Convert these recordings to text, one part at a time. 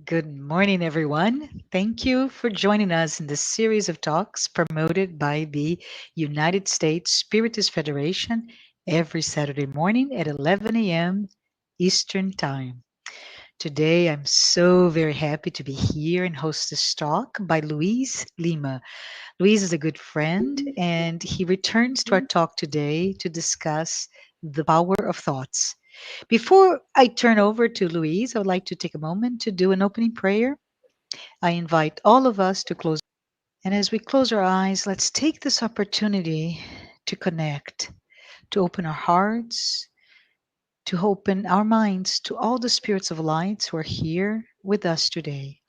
Good morning, everyone. Thank you for joining us in this series of talks promoted by the United States Spiritist Federation every Saturday morning at 11 a.m. Eastern Time. Today, I'm so very happy to be here and host this talk by Luiz Lima. Luiz is a good friend, and he returns to our talk today to discuss the power of thoughts. Before I turn over to Louise, I would like to take a moment to do an opening prayer. I invite all of us to close. And as we close our eyes, let's take this opportunity to connect, to open our hearts, to open our minds to all the spirits of lights who are here with us today.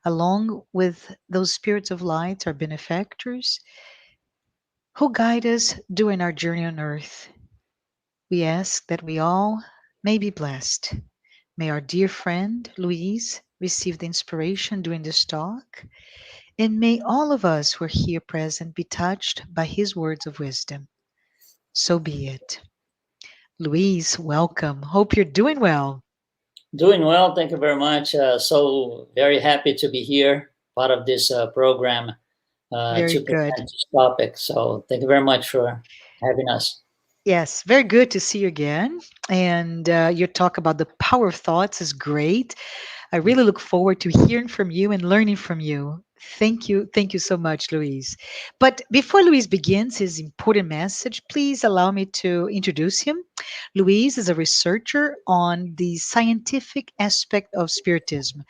Along with those spirits of light, our benefactors, who guide us during our journey on earth. We ask that we all may be blessed. May our dear friend Louise receive the inspiration during this talk, and may all of us who are here present be touched by his words of wisdom. So be it. Louise, welcome. Hope you're doing well. Doing well, thank you very much. So very happy to be here, part of this program Very to good. present this topic. So thank you very much for having us. Yes, very good to see you again. And your talk about the power of thoughts is great. I really look forward to hearing from you and learning from you. Thank you. Thank you so much, Luis. But before Luis begins his important message, please allow me to introduce him. Luis is a researcher on the scientific aspect of Spiritism.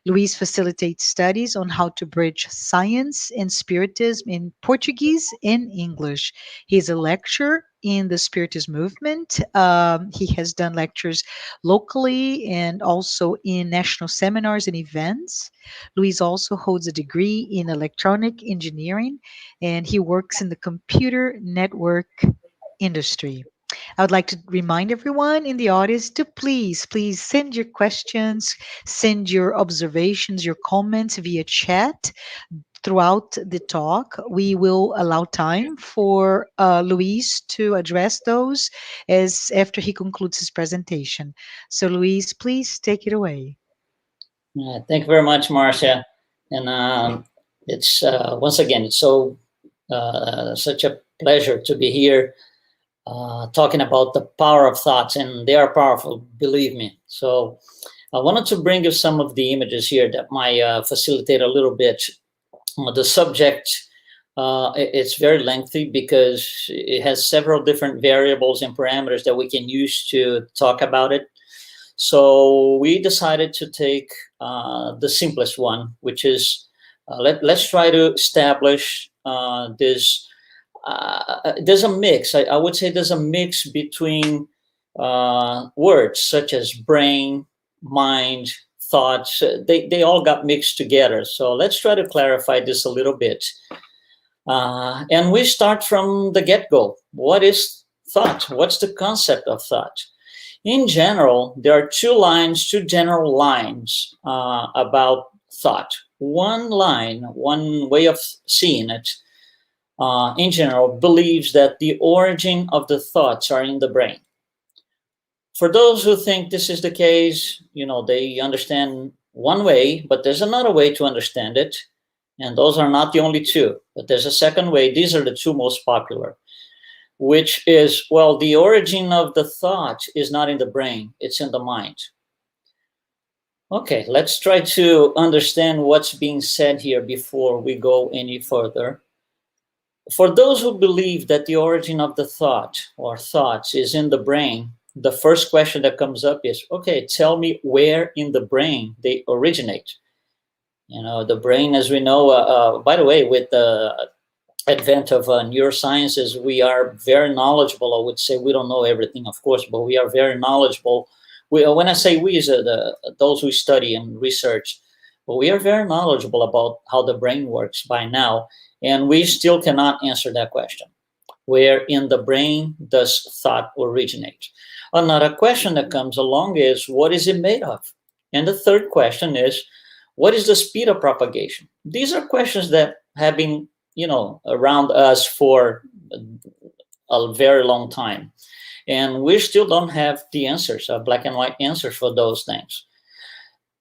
Luis facilitates studies on how to bridge science and Spiritism in Portuguese and English. He is a lecturer in the Spiritist movement. He has done lectures locally and also in national seminars and events. Luis also holds a degree in electronic engineering and he works in the computer network industry. I would like to remind everyone in the audience to please send your questions, send your observations, your comments via chat throughout the talk. We will allow time for Luis to address those as after he concludes his presentation. So, Luis, please take it away. Thank you very much, Marcia. And it's once again, it's so such a pleasure to be here talking about the power of thoughts, and they are powerful, believe me. So I wanted to bring you some of the images here that might facilitate a little bit. The subject, it's very lengthy because it has several different variables and parameters that we can use to talk about it. So we decided to take the simplest one, which is let's try to establish this. There's a mix. I would say there's a mix between words such as brain, mind, thoughts. They all got mixed together. So let's try to clarify this a little bit. And we start from the get-go. What is thought? What's the concept of thought? In general, there are two general lines about thought. One line, one way of seeing it, in general, believes that the origin of the thoughts are in the brain. For those who think this is the case, they understand one way, but there's another way to understand it. And those are not the only two, but there's a second way. These are the two most popular, which is, well, the origin of the thought is not in the brain, it's in the mind. Okay, let's try to understand what's being said here before we go any further. For those who believe that the origin of the thought or thoughts is in the brain, the first question that comes up is, okay, tell me where in the brain they originate. The brain, as we know, by the way, with the advent of neurosciences, we are very knowledgeable. I would say we don't know everything, of course, but we are very knowledgeable. When I say we, is those who study and research, but we are very knowledgeable about how the brain works by now, and we still cannot answer that question. Where in the brain does thought originate? Another question that comes along is, what is it made of? And the third question is, what is the speed of propagation? These are questions that have been, around us for a very long time. And we still don't have the answers, black and white answers for those things.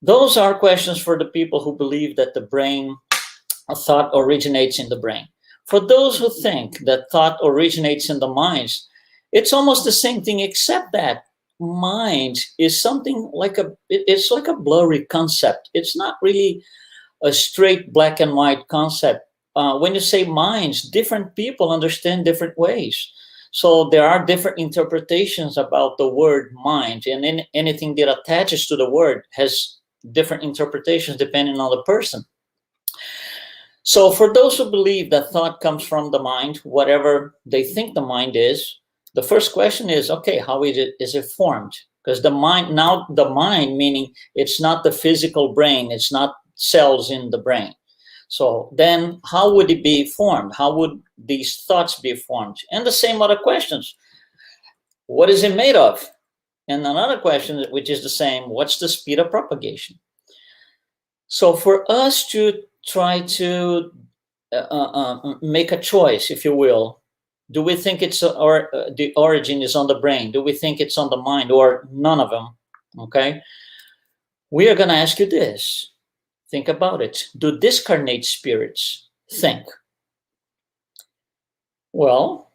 Those are questions for the people who believe that the brain, thought originates in the brain. For those who think that thought originates in the minds, it's almost the same thing, except that mind is something like it's like a blurry concept. It's not really a straight black and white concept. When you say minds, different people understand different ways. So there are different interpretations about the word mind, and anything that attaches to the word has different interpretations depending on the person. So for those who believe that thought comes from the mind, whatever they think the mind is, the first question is, okay, how is it formed? Because the mind, meaning it's not the physical brain, it's not cells in the brain. So then how would it be formed? How would these thoughts be formed? And the same other questions. What is it made of? And another question, which is the same, what's the speed of propagation? So for us to try to make a choice, if you will, do we think the origin is on the brain? Do we think it's on the mind, or none of them? Okay. We are going to ask you this. Think about it. Do discarnate spirits think? Well,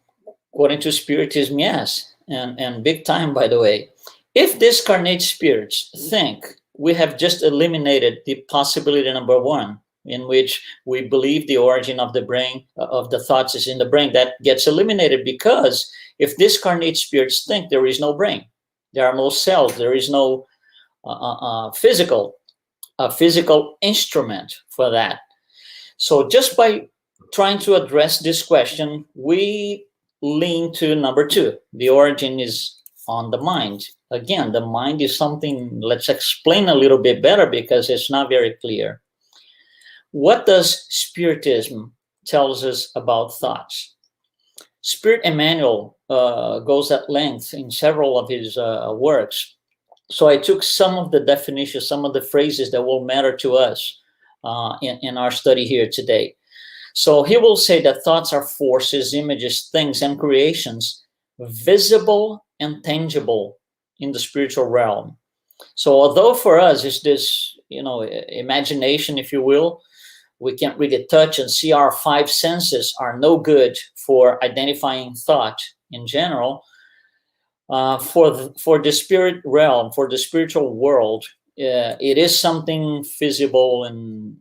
according to Spiritism, yes. And big time, by the way. If discarnate spirits think, we have just eliminated the possibility number one, in which we believe the origin of the brain, of the thoughts is in the brain. That gets eliminated, because if discarnate spirits think, there is no brain, there are no cells, there is no physical instrument for that. So just by trying to address this question, we lean to number two. The origin is on the mind. Again, the mind is something, let's explain a little bit better, because it's not very clear. What does Spiritism tells us about thoughts? Spirit Emmanuel goes at length in several of his works. So I took some of the definitions, some of the phrases that will matter to us in our study here today. So he will say that thoughts are forces, images, things, and creations, visible and tangible in the spiritual realm. So although for us it's this, imagination, if you will, we can't really touch and see, our five senses are no good for identifying thought in general. For the spirit realm, for the spiritual world, it is something visible and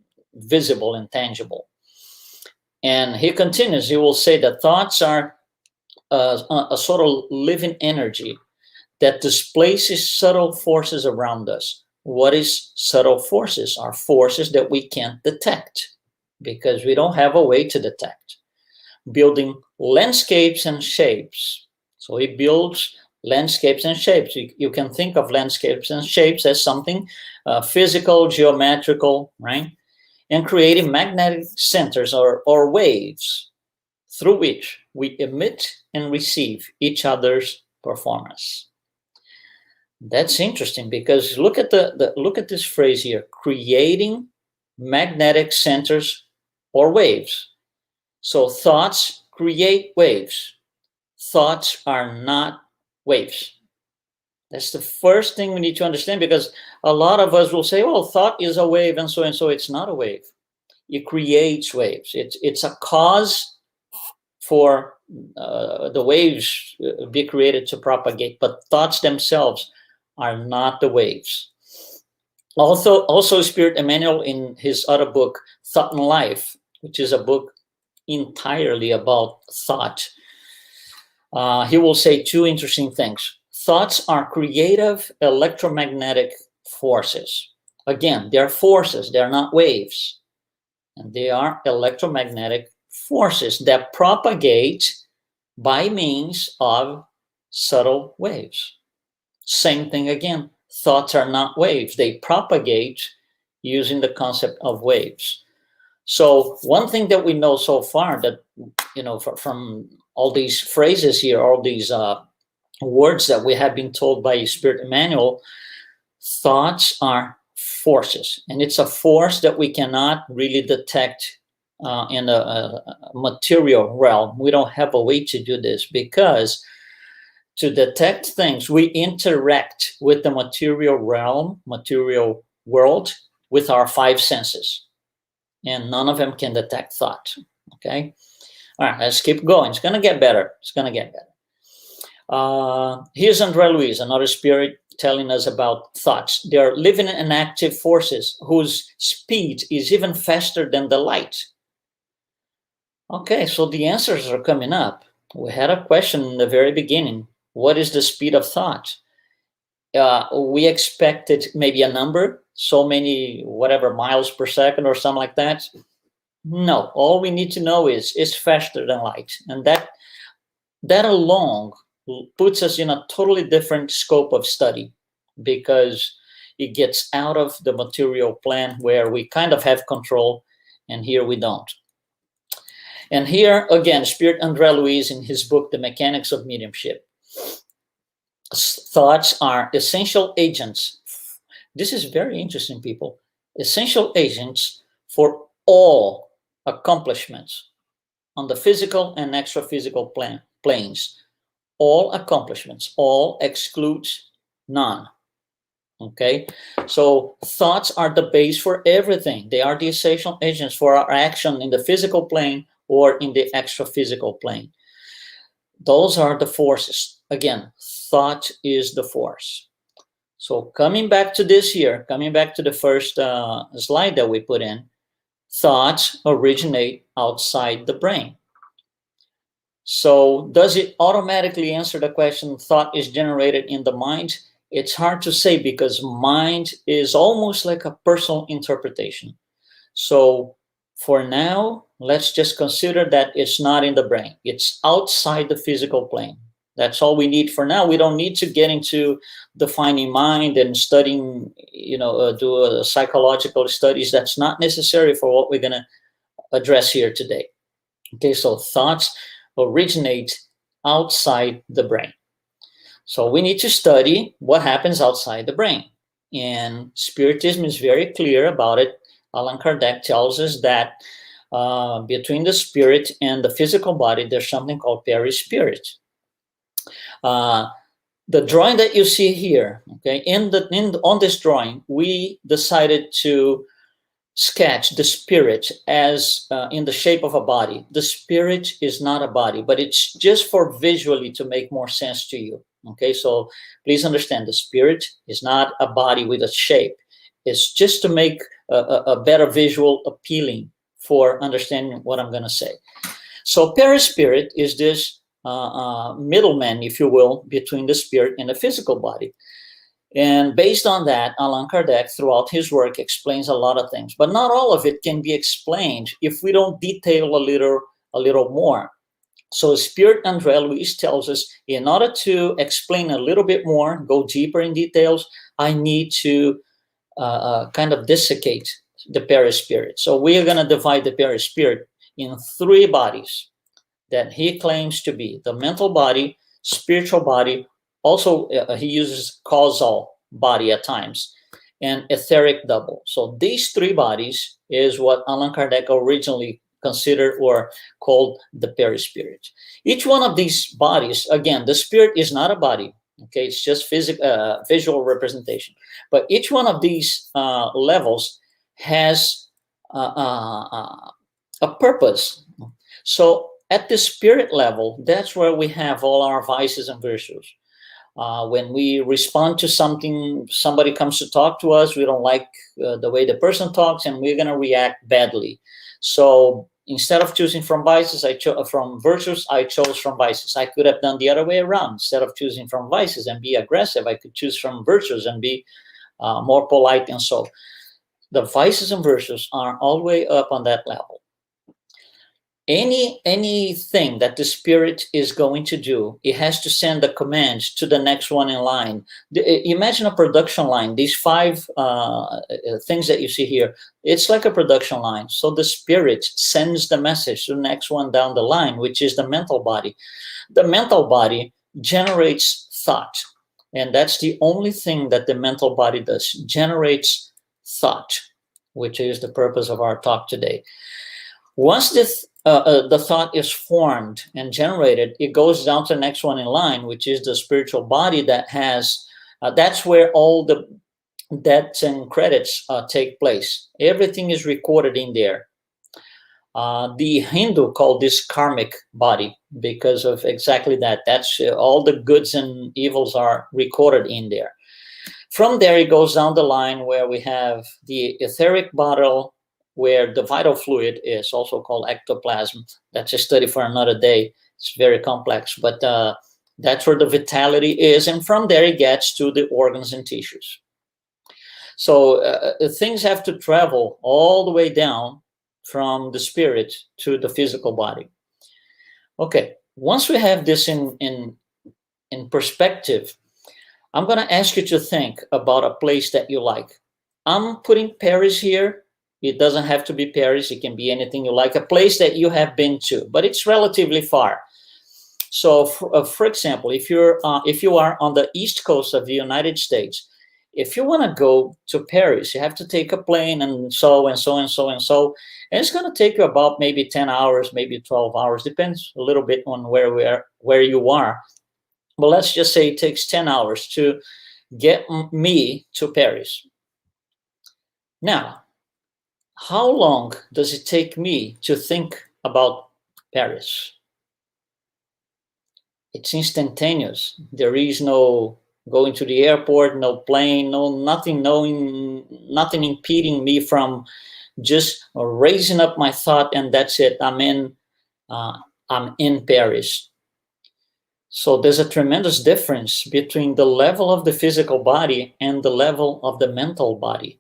tangible. And he continues, he will say that thoughts are a sort of living energy that displaces subtle forces around us. What is subtle forces? Are forces that we can't detect because we don't have a way to detect. Building landscapes and shapes. So he builds landscapes and shapes. You can think of landscapes and shapes as something physical, geometrical, right? And creating magnetic centers or waves through which we emit and receive each other's performance. That's interesting, because look at look at this phrase here: creating magnetic centers or waves. So thoughts create waves. Thoughts are not waves. That's the first thing we need to understand, because a lot of us will say, well, thought is a wave and so. It's not a wave. It creates waves. It's a cause for the waves be created to propagate, but thoughts themselves are not the waves. Also Spirit Emmanuel, in his other book, Thought and Life, which is a book entirely about thought, he will say two interesting things. Thoughts are creative electromagnetic forces. Again, they're forces, they're not waves. And they are electromagnetic forces that propagate by means of subtle waves. Same thing again. Thoughts are not waves. They propagate using the concept of waves. So one thing that we know so far, that, from all these phrases here, all these words that we have been told by Spirit Emmanuel, thoughts are forces. And it's a force that we cannot really detect in a material realm. We don't have a way to do this, because to detect things, we interact with the material realm, material world with our 5 senses, and none of them can detect thought. Okay? All right, let's keep going. It's going to get better. It's going to get better. Here's Andre Luiz, another spirit, telling us about thoughts. They are living and active forces whose speed is even faster than the light. Okay, so the answers are coming up. We had a question in the very beginning. What is the speed of thought? We expected maybe a number, so many, whatever, miles per second or something like that. No, all we need to know is it's faster than light. And that alone puts us in a totally different scope of study, because it gets out of the material plane where we kind of have control, and here we don't. And here, again, Spirit Andre Luiz, in his book, The Mechanics of Mediumship, thoughts are essential agents. This is very interesting, people. Essential agents for all accomplishments on the physical and extra-physical planes. All accomplishments, all excludes none. Okay, so thoughts are the base for everything. They are the essential agents for our action in the physical plane or in the extra-physical plane. Those are the forces. Again, thought is the force. So coming back to this here, coming back to the first slide that we put in, thoughts originate outside the brain. So does it automatically answer the question, thought is generated in the mind? It's hard to say, because mind is almost like a personal interpretation. So for now, let's just consider that it's not in the brain. It's outside the physical plane. That's all we need for now. We don't need to get into defining mind and studying, do psychological studies. That's not necessary for what we're going to address here today. Okay, so thoughts originate outside the brain. So we need to study what happens outside the brain. And Spiritism is very clear about it. Allan Kardec tells us that between the spirit and the physical body, there's something called perispirit. The drawing that you see here, okay, on this drawing, we decided to sketch the spirit as in the shape of a body. The spirit is not a body, but it's just for visually to make more sense to you. Okay, so please understand, the spirit is not a body with a shape. It's just to make a better visual appealing for understanding what I'm going to say. So perispirit is this middleman, if you will, between the spirit and the physical body. And based on that, Allan Kardec, throughout his work, explains a lot of things. But not all of it can be explained if we don't detail a little more. So Spirit Andre Luiz tells us, in order to explain a little bit more, go deeper in details, I need to kind of dissecate the perispirit. So we are going to divide the perispirit in 3 bodies that he claims to be: the mental body, spiritual body, also he uses causal body at times, and etheric double. So these 3 bodies is what Allan Kardec originally considered or called the perispirit. Each one of these bodies, again, the spirit is not a body. Okay, it's just visual representation. But each one of these levels has a purpose. So at the spirit level, that's where we have all our vices and virtues. When we respond to something, somebody comes to talk to us, we don't like the way the person talks, and we're going to react badly. So instead of choosing from vices, from virtues, I chose from vices. I could have done the other way around. Instead of choosing from vices and be aggressive, I could choose from virtues and be more polite. And so the vices and virtues are all the way up on that level. Anything that the spirit is going to do, it has to send a command to the next one in line. Imagine a production line. These 5 things that you see here, it's like a production line. So the spirit sends the message to the next one down the line, which is the mental body. The mental body generates thought, and that's the only thing that the mental body does, generates thought, which is the purpose of our talk today. Once the thought is formed and generated, it goes down to the next one in line, which is the spiritual body that has, that's where all the debts and credits take place. Everything is recorded in there. The Hindu called this karmic body because of exactly that. That's all the goods and evils are recorded in there. From there, it goes down the line where we have the etheric bottle, where the vital fluid is, also called ectoplasm. That's a study for another day. It's very complex, but that's where the vitality is. And from there, it gets to the organs and tissues. So things have to travel all the way down from the spirit to the physical body. Okay, once we have this in perspective, I'm going to ask you to think about a place that you like. I'm putting Paris here. It doesn't have to be Paris. It can be anything you like, a place that you have been to, but it's relatively far. So, for example, if you are on the east coast of the United States, if you want to go to Paris, you have to take a plane and so and so and so and so, and it's going to take you about maybe 10 hours, maybe 12 hours, depends a little bit on where you are. But let's just say it takes 10 hours to get me to Paris. Now, how long does it take me to think about Paris? It's instantaneous. There is no going to the airport, no plane, nothing impeding me from just raising up my thought, and that's it. I'm in Paris. So there's a tremendous difference between the level of the physical body and the level of the mental body.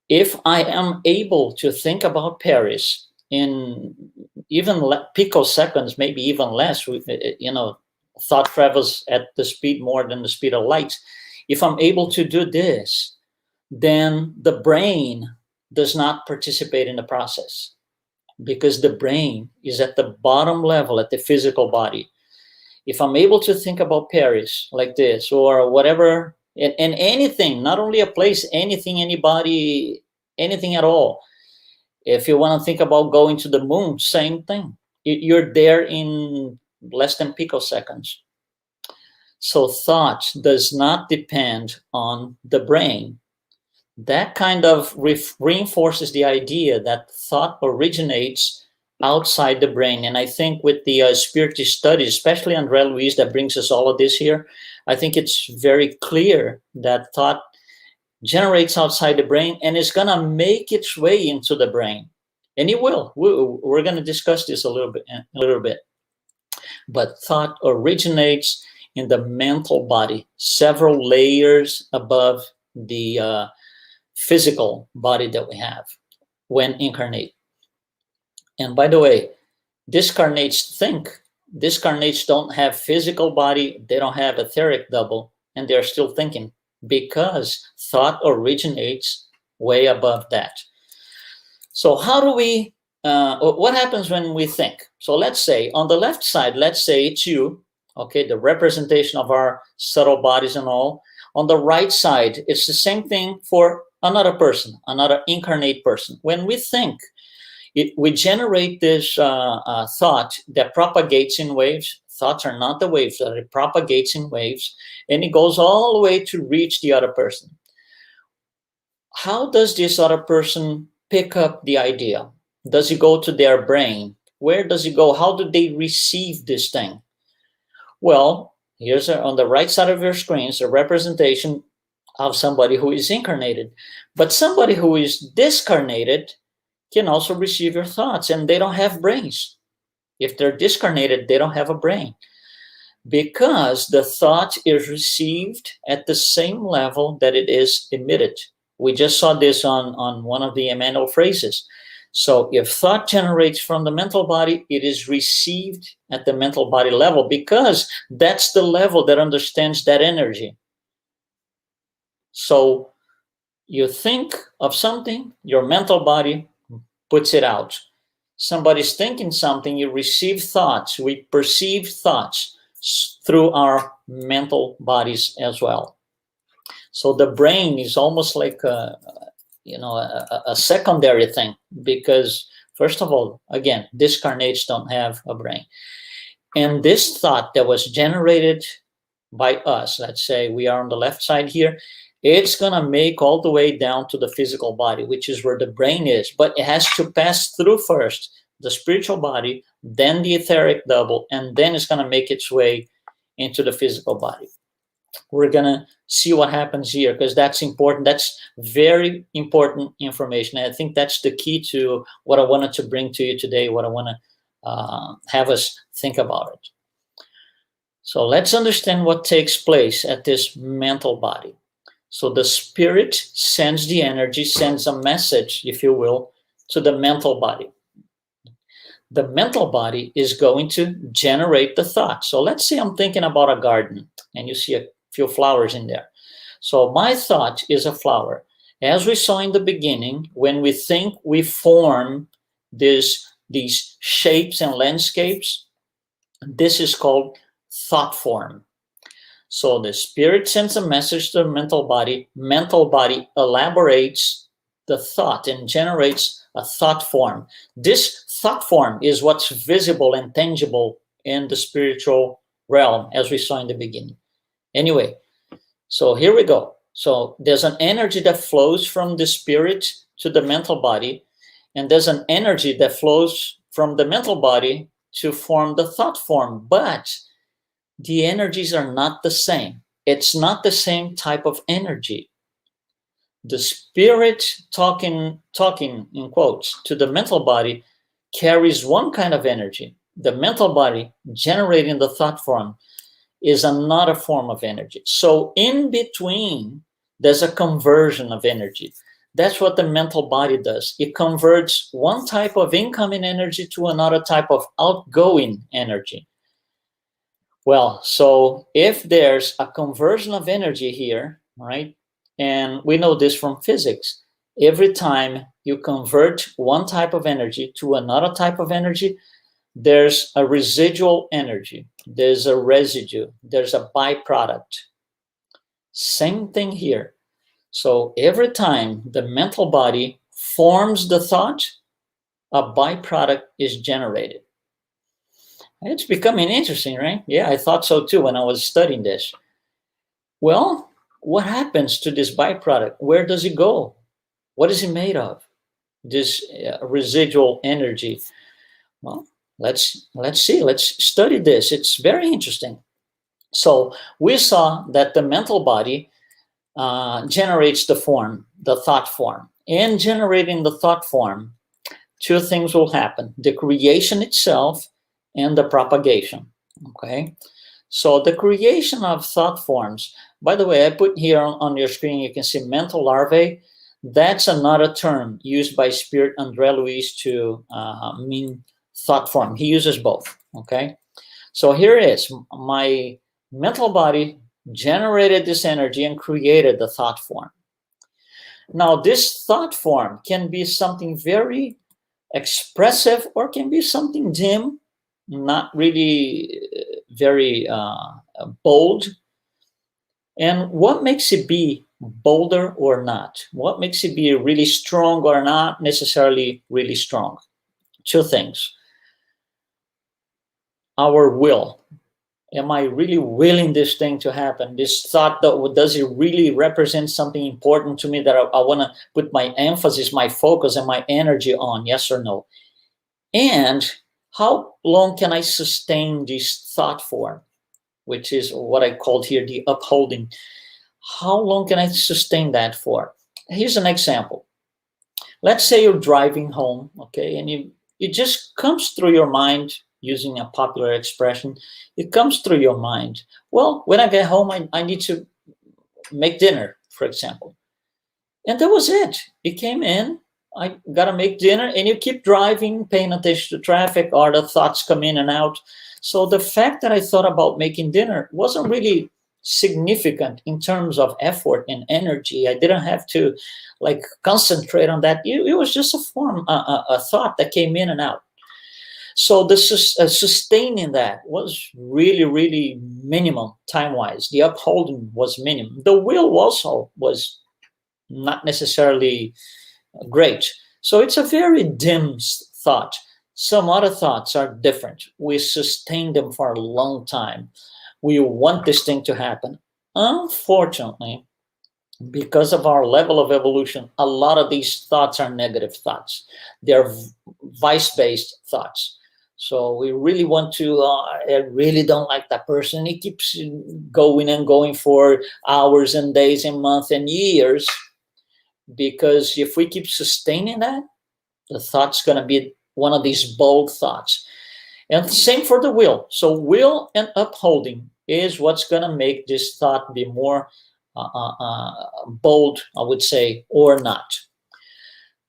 If I am able to think about Paris in even picoseconds, maybe even less, thought travels at the speed more than the speed of light. If I'm able to do this, then the brain does not participate in the process, because the brain is at the bottom level, at the physical body. If I'm able to think about Paris like this, or whatever, and anything, not only a place, anything, anybody, anything at all. If you want to think about going to the moon, same thing. You're there in less than picoseconds. So thought does not depend on the brain. That kind of reinforces the idea that thought originates outside the brain. And I think with the Spiritist studies, especially André Luiz, that brings us all of this here, I think it's very clear that thought generates outside the brain and is going to make its way into the brain. And it will. We're going to discuss this a little bit. But thought originates in the mental body, several layers above the physical body that we have when incarnate. And by the way, discarnates think. Discarnates don't have physical body, they don't have etheric double, and they're still thinking, because thought originates way above that. So how do we, what happens when we think? So let's say on the left side, let's say it's you, okay, the representation of our subtle bodies and all. On the right side, it's the same thing for another person, another incarnate person. When we think, we generate this thought that propagates in waves. Thoughts are not the waves, it propagates in waves, and it goes all the way to reach the other person. How does this other person pick up the idea? Does it go to their brain? Where does it go? How do they receive this thing? Well, here's on the right side of your screen is a representation of somebody who is incarnated. But somebody who is discarnated can also receive your thoughts, and they don't have brains. If they're discarnated, they don't have a brain, because the thought is received at the same level that it is emitted. We just saw this on one of the Emmanuel phrases. So if thought generates from the mental body, it is received at the mental body level, because that's the level that understands that energy. So you think of something, your mental body puts it out. Somebody's thinking something, you receive thoughts. We perceive thoughts through our mental bodies as well. So the brain is almost like a secondary thing, because first of all, again, discarnates don't have a brain. And this thought that was generated by us, let's say we are on the left side here, it's going to make all the way down to the physical body, which is where the brain is. But it has to pass through first the spiritual body, then the etheric double, and then it's going to make its way into the physical body. We're going to see what happens here, because that's important. That's very important information. And I think that's the key to what I wanted to bring to you today, what I want to have us think about it. So let's understand what takes place at this mental body. So the spirit sends the energy, sends a message, if you will, to the mental body. The mental body is going to generate the thought. So let's say I'm thinking about a garden and you see a few flowers in there. So my thought is a flower. As we saw in the beginning, when we think, we form these shapes and landscapes. This is called thought form. So the spirit sends a message to the mental body elaborates the thought and generates a thought form. This thought form is what's visible and tangible in the spiritual realm, as we saw in the beginning. Anyway, so here we go. So there's an energy that flows from the spirit to the mental body, and there's an energy that flows from the mental body to form the thought form, but the energies are not the same. It's not the same type of energy. The spirit talking in quotes to the mental body carries one kind of energy. The mental body generating the thought form is another form of energy. So in between, there's a conversion of energy. That's what the mental body does. It converts one type of incoming energy to another type of outgoing energy. Well, so if there's a conversion of energy here, right, and we know this from physics, every time you convert one type of energy to another type of energy, there's a residual energy, there's a residue, there's a byproduct. Same thing here. So every time the mental body forms the thought, a byproduct is generated. It's becoming interesting, right? Yeah, I thought so too when I was studying this. Well, what happens to this byproduct? Where does it go? What is it made of? This residual energy. Well, let's see. Let's study this. It's very interesting. So we saw that the mental body generates the form, the thought form. In generating the thought form, two things will happen: the creation itself and the propagation. Okay, so the creation of thought forms, by the way, I put here on your screen, you can see mental larvae. That's another term used by Spirit André Luiz to mean thought form. He uses both. Okay, so here it is. My mental body generated this energy and created the thought form. Now, this thought form can be something very expressive or can be something dim, not really very bold. And what makes it be bolder or not? What makes it be really strong or not necessarily really strong? Two things. Our will. Am I really willing this thing to happen? This thought, does it really represent something important to me that I want to put my emphasis, my focus, and my energy on? Yes or no? And how long can I sustain this thought form, which is what I called here the upholding? How long can I sustain that for? Here's an example. Let's say you're driving home, okay, and it just comes through your mind, using a popular expression, it comes through your mind. Well, when I get home, I need to make dinner, for example. And that was it. It came in, I got to make dinner, and you keep driving, paying attention to traffic, or the thoughts come in and out. So the fact that I thought about making dinner wasn't really significant in terms of effort and energy. I didn't have to like concentrate on that. It was just a thought that came in and out. So the sustaining that was really, really minimum time-wise. The upholding was minimum. The will also was not necessarily great. So it's a very dim thought. Some other thoughts are different. We sustain them for a long time. We want this thing to happen. Unfortunately, because of our level of evolution, a lot of these thoughts are negative thoughts. They're vice-based thoughts. So we really want to, I really don't like that person. He keeps going and going for hours and days and months and years. Because if we keep sustaining that, the thought's going to be one of these bold thoughts. And same for the will. So will and upholding is what's going to make this thought be more bold, I would say, or not.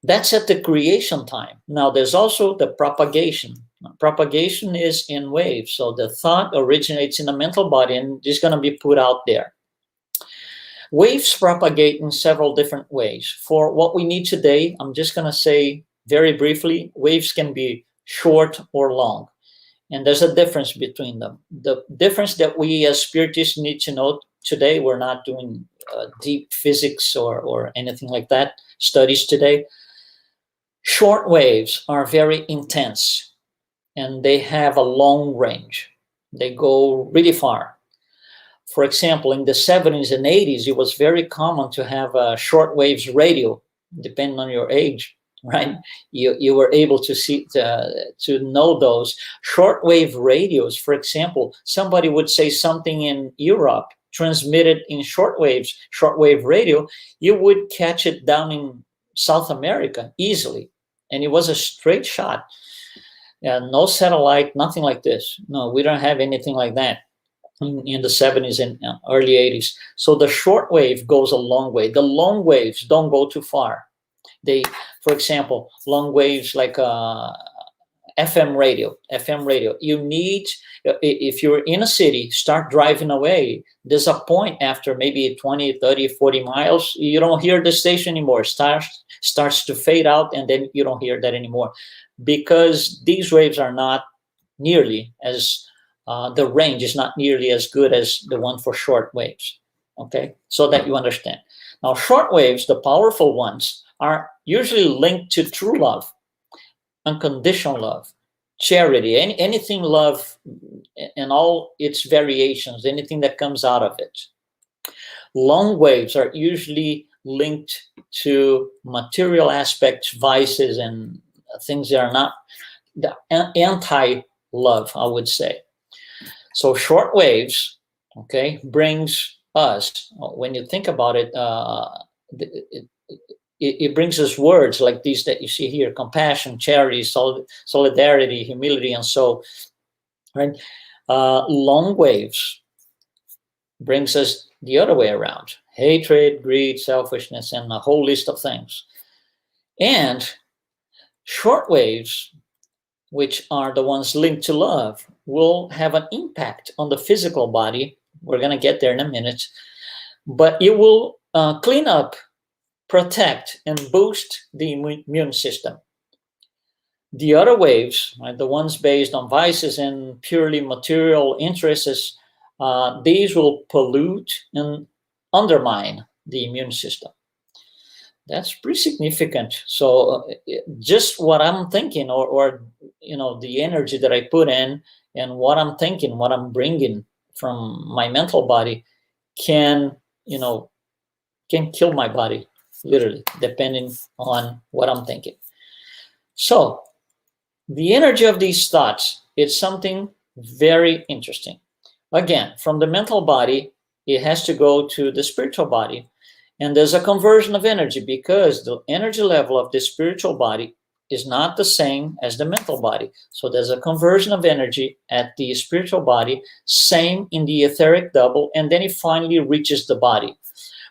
That's at the creation time. Now, there's also the propagation. Propagation is in waves. So the thought originates in the mental body and is going to be put out there. Waves propagate in several different ways. For what we need today, I'm just going to say very briefly, waves can be short or long. And there's a difference between them. The difference that we as spiritists need to know today, we're not doing deep physics or anything like that, studies today. Short waves are very intense and they have a long range. They go really far. For example, in the 70s and 80s, it was very common to have a short waves radio, depending on your age. Right, you were able to see to know those shortwave radios. For example, somebody would say something in Europe, transmitted in shortwave radio. You would catch it down in South America easily, and it was a straight shot. No satellite, nothing like this. No, we don't have anything like that in the 70s and early 80s. So the shortwave goes a long way. The long waves don't go too far. They, for example, long waves like FM radio, you need, if you're in a city, start driving away. There's a point after maybe 20, 30, 40 miles, you don't hear the station anymore. It starts to fade out, and then you don't hear that anymore. Because these waves are not nearly as, the range is not nearly as good as the one for short waves. Okay, so that you understand. Now, short waves, the powerful ones, are usually linked to true love, unconditional love, charity, anything love and all its variations, anything that comes out of it. Long waves are usually linked to material aspects, vices, and things that are not the anti-love, I would say. So short waves, okay, brings us, when you think about it, it brings us words like these that you see here: compassion, charity, solidarity, humility, and so, right? Long waves brings us the other way around: hatred, greed, selfishness, and a whole list of things. And short waves, which are the ones linked to love, will have an impact on the physical body. We're going to get there in a minute. But it will clean up, protect, and boost the immune system. The other waves, right, the ones based on vices and purely material interests, these will pollute and undermine the immune system. That's pretty significant. So just what I'm thinking, or the energy that I put in, and what I'm thinking, what I'm bringing from my mental body, can kill my body, literally, depending on what I'm thinking. So the energy of these thoughts, it's something very interesting. Again, from the mental body, it has to go to the spiritual body. And there's a conversion of energy, because the energy level of the spiritual body is not the same as the mental body. So there's a conversion of energy at the spiritual body, same in the etheric double, and then it finally reaches the body.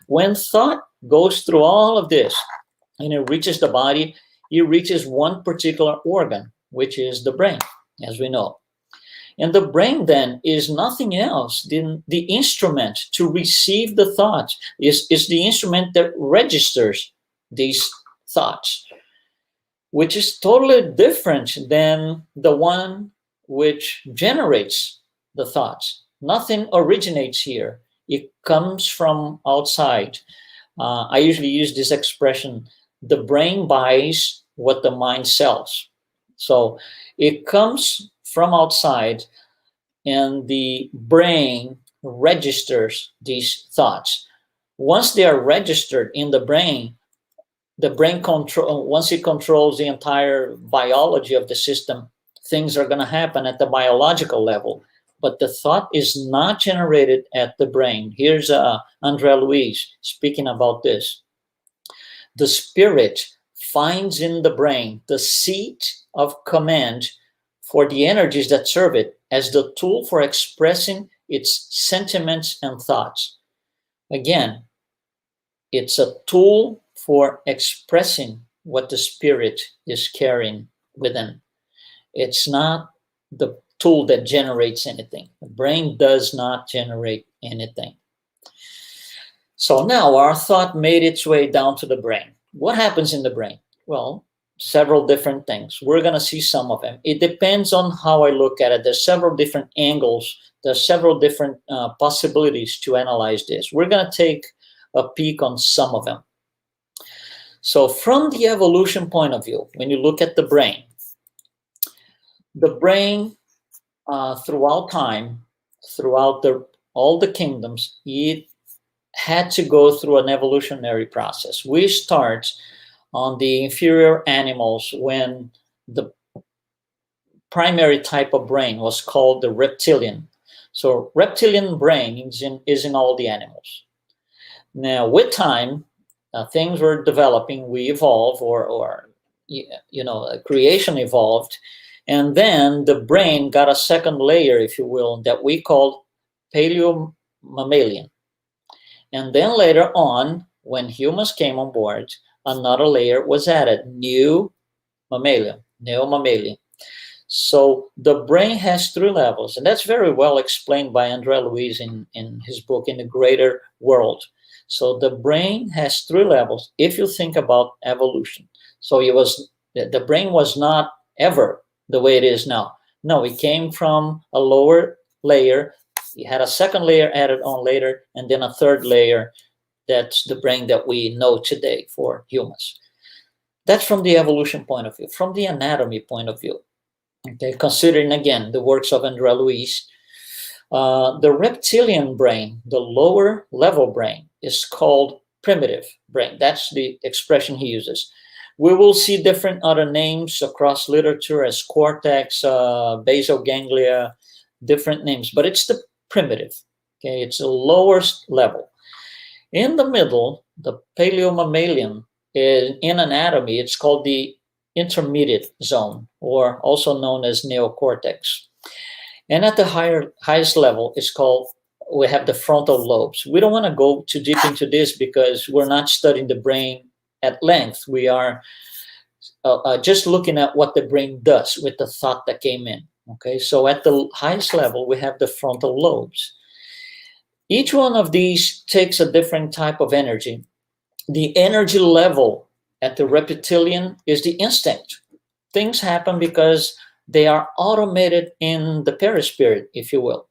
When thought goes through all of this and it reaches the body, it reaches one particular organ, which is the brain, as we know. And the brain then is nothing else than the instrument to receive the thoughts, is the instrument that registers these thoughts, which is totally different than the one which generates the thoughts. Nothing originates here. It comes from outside. I usually use this expression: the brain buys what the mind sells. So it comes from outside. and the brain registers these thoughts. Once they are registered in the brain once it controls the entire biology of the system, things are going to happen at the biological level. But the thought is not generated at the brain. Here's André Luiz speaking about this. The spirit finds in the brain the seat of command for the energies that serve it as the tool for expressing its sentiments and thoughts. Again, it's a tool for expressing what the spirit is carrying within. It's not the tool that generates anything. The brain does not generate anything. So now our thought made its way down to the brain. What happens in the brain? Well, several different things. We're going to see some of them. It depends on how I look at it. There's several different angles. There's several different possibilities to analyze this. We're going to take a peek on some of them. So from the evolution point of view, when you look at the brain throughout time, throughout all the kingdoms, it had to go through an evolutionary process. We start on the inferior animals when the primary type of brain was called the reptilian. So reptilian brain is in all the animals. Now, with time, things were developing. We evolve, or creation evolved, and then the brain got a second layer, if you will, that we called paleo-mammalian. And then later on, when humans came on board, another layer was added, new mammalian. So the brain has three levels, and that's very well explained by André Luiz in his book, In the Greater World. So the brain has three levels if you think about evolution. So the brain was not ever the way it is now. No, it came from a lower layer. It had a second layer added on later, and then a third layer. That's the brain that we know today for humans. That's from the evolution point of view. From the anatomy point of view, okay, considering again the works of André Luiz, the reptilian brain, the lower level brain, is called primitive brain. That's the expression he uses. We will see different other names across literature as cortex, basal ganglia, different names, but it's the primitive. Okay, it's the lowest level. In the middle, the paleomammalian, in anatomy, it's called the intermediate zone, or also known as neocortex. And at the highest level, we have the frontal lobes. We don't want to go too deep into this because we're not studying the brain at length. We are just looking at what the brain does with the thought that came in. Okay, so at the highest level, we have the frontal lobes. Each one of these takes a different type of energy. The energy level at the reptilian is the instinct. Things happen because they are automated in the perispirit, if you will.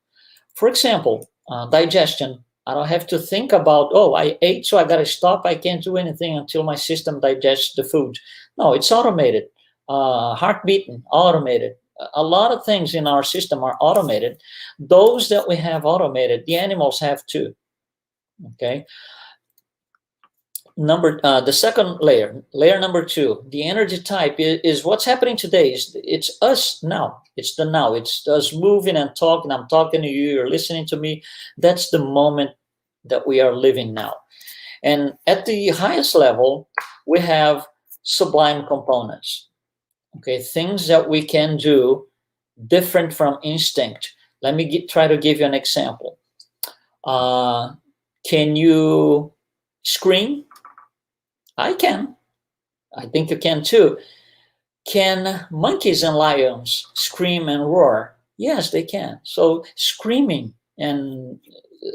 For example, digestion. I don't have to think about, oh, I ate, so I got to stop. I can't do anything until my system digests the food. No, it's automated. Heart beating, automated. A lot of things in our system are automated. Those that we have automated, the animals have too. Okay. The second layer number two, the energy type is what's happening today. It's us now. It's the now. It's us moving and talking. I'm talking to you. You're listening to me. That's the moment that we are living now. And at the highest level, we have sublime components. Okay, things that we can do different from instinct. Let me try to give you an example. Can you scream? I can. I think you can too. Can monkeys and lions scream and roar? Yes, they can. So screaming and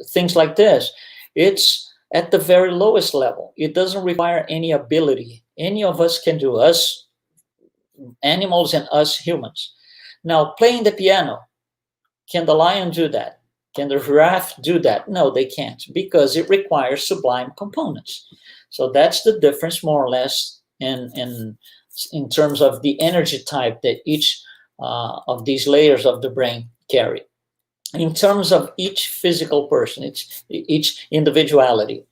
things like this, it's at the very lowest level. It doesn't require any ability. Any of us can do, us animals and us humans. Now, playing the piano, can the lion do that? Can the giraffe do that? No, they can't, because it requires sublime components. So that's the difference, more or less, in terms of the energy type that each of these layers of the brain carry. in terms of each physical person, each individuality.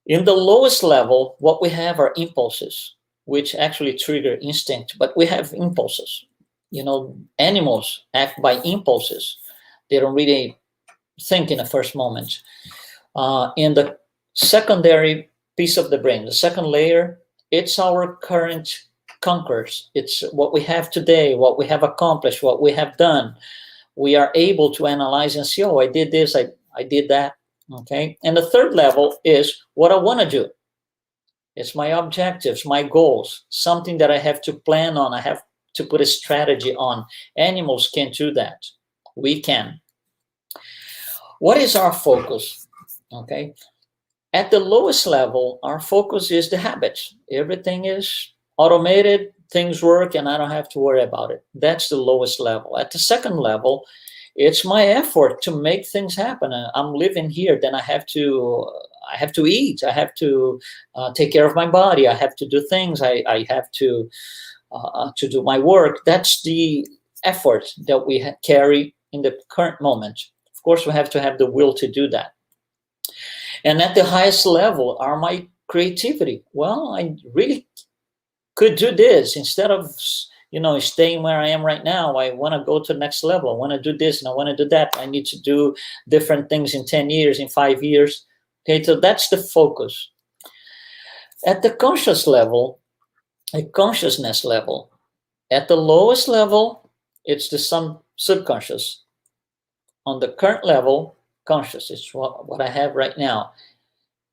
In the lowest level, what we have are impulses, which actually trigger instinct, but we have impulses. Animals act by impulses. They don't really think in the first moment. In the secondary piece of the brain, the second layer, it's our current conquers. It's what we have today, what we have accomplished, what we have done. We are able to analyze and see, oh, I did this, I did that. Okay. And the third level is what I want to do. It's my objectives, my goals, something that I have to plan on. I have to put a strategy on. Animals can't do that. We can. What is our focus? Okay. At the lowest level, our focus is the habits. Everything is automated, things work, and I don't have to worry about it. That's the lowest level. At the second level, it's my effort to make things happen. I'm living here, then I have to eat. I have to take care of my body. I have to do things. I have to do my work. That's the effort that we carry in the current moment. Of course, we have to have the will to do that. And at the highest level are my creativity. Well, I really could do this instead of staying where I am right now. I want to go to the next level. I want to do this and I want to do that. I need to do different things in 10 years, in 5 years. Okay, so that's the focus. At the conscious level, a consciousness level, at the lowest level, it's the subconscious. On the current level, conscious, it's what I have right now.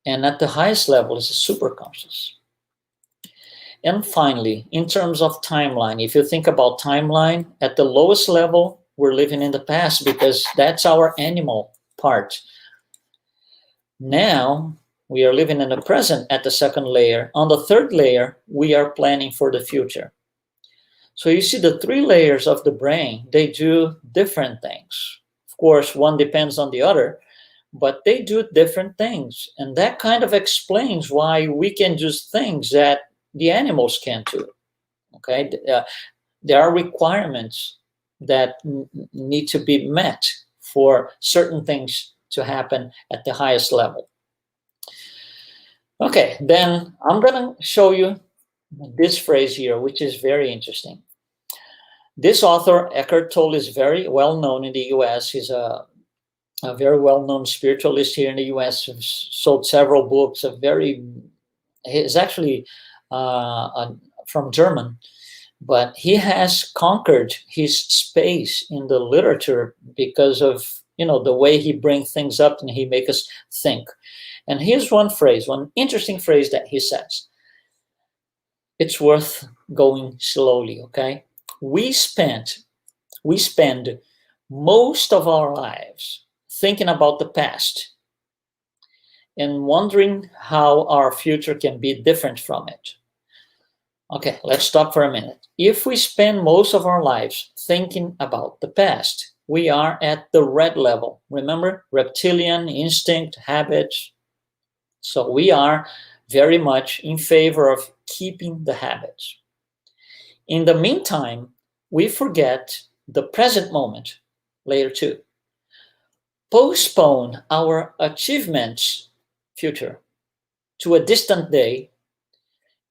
And at the highest level is the superconscious. And finally, in terms of timeline, if you think about timeline, at the lowest level, we're living in the past because that's our animal part. Now, we are living in the present at the second layer. On the third layer, we are planning for the future. So you see the three layers of the brain, they do different things. Of course, one depends on the other, but they do different things. And that kind of explains why we can do things that the animals can't do. Okay, there are requirements that need to be met for certain things to happen at the highest level. Okay, then I'm going to show you this phrase here, which is very interesting. This author, Eckhart Tolle, is very well known in the US. He's a very well-known spiritualist here in the US. He's sold several books. He's actually from German, but he has conquered his space in the literature because of the way he brings things up and he makes us think. And here's one interesting phrase that he says. It's worth going slowly, okay? We spend most of our lives thinking about the past and wondering how our future can be different from it. Okay, let's stop for a minute. If we spend most of our lives thinking about the past, we are at the red level. Remember, reptilian, instinct, habits. So we are very much in favor of keeping the habits. In the meantime, we forget the present moment, layer 2. Postpone our achievements, future, to a distant day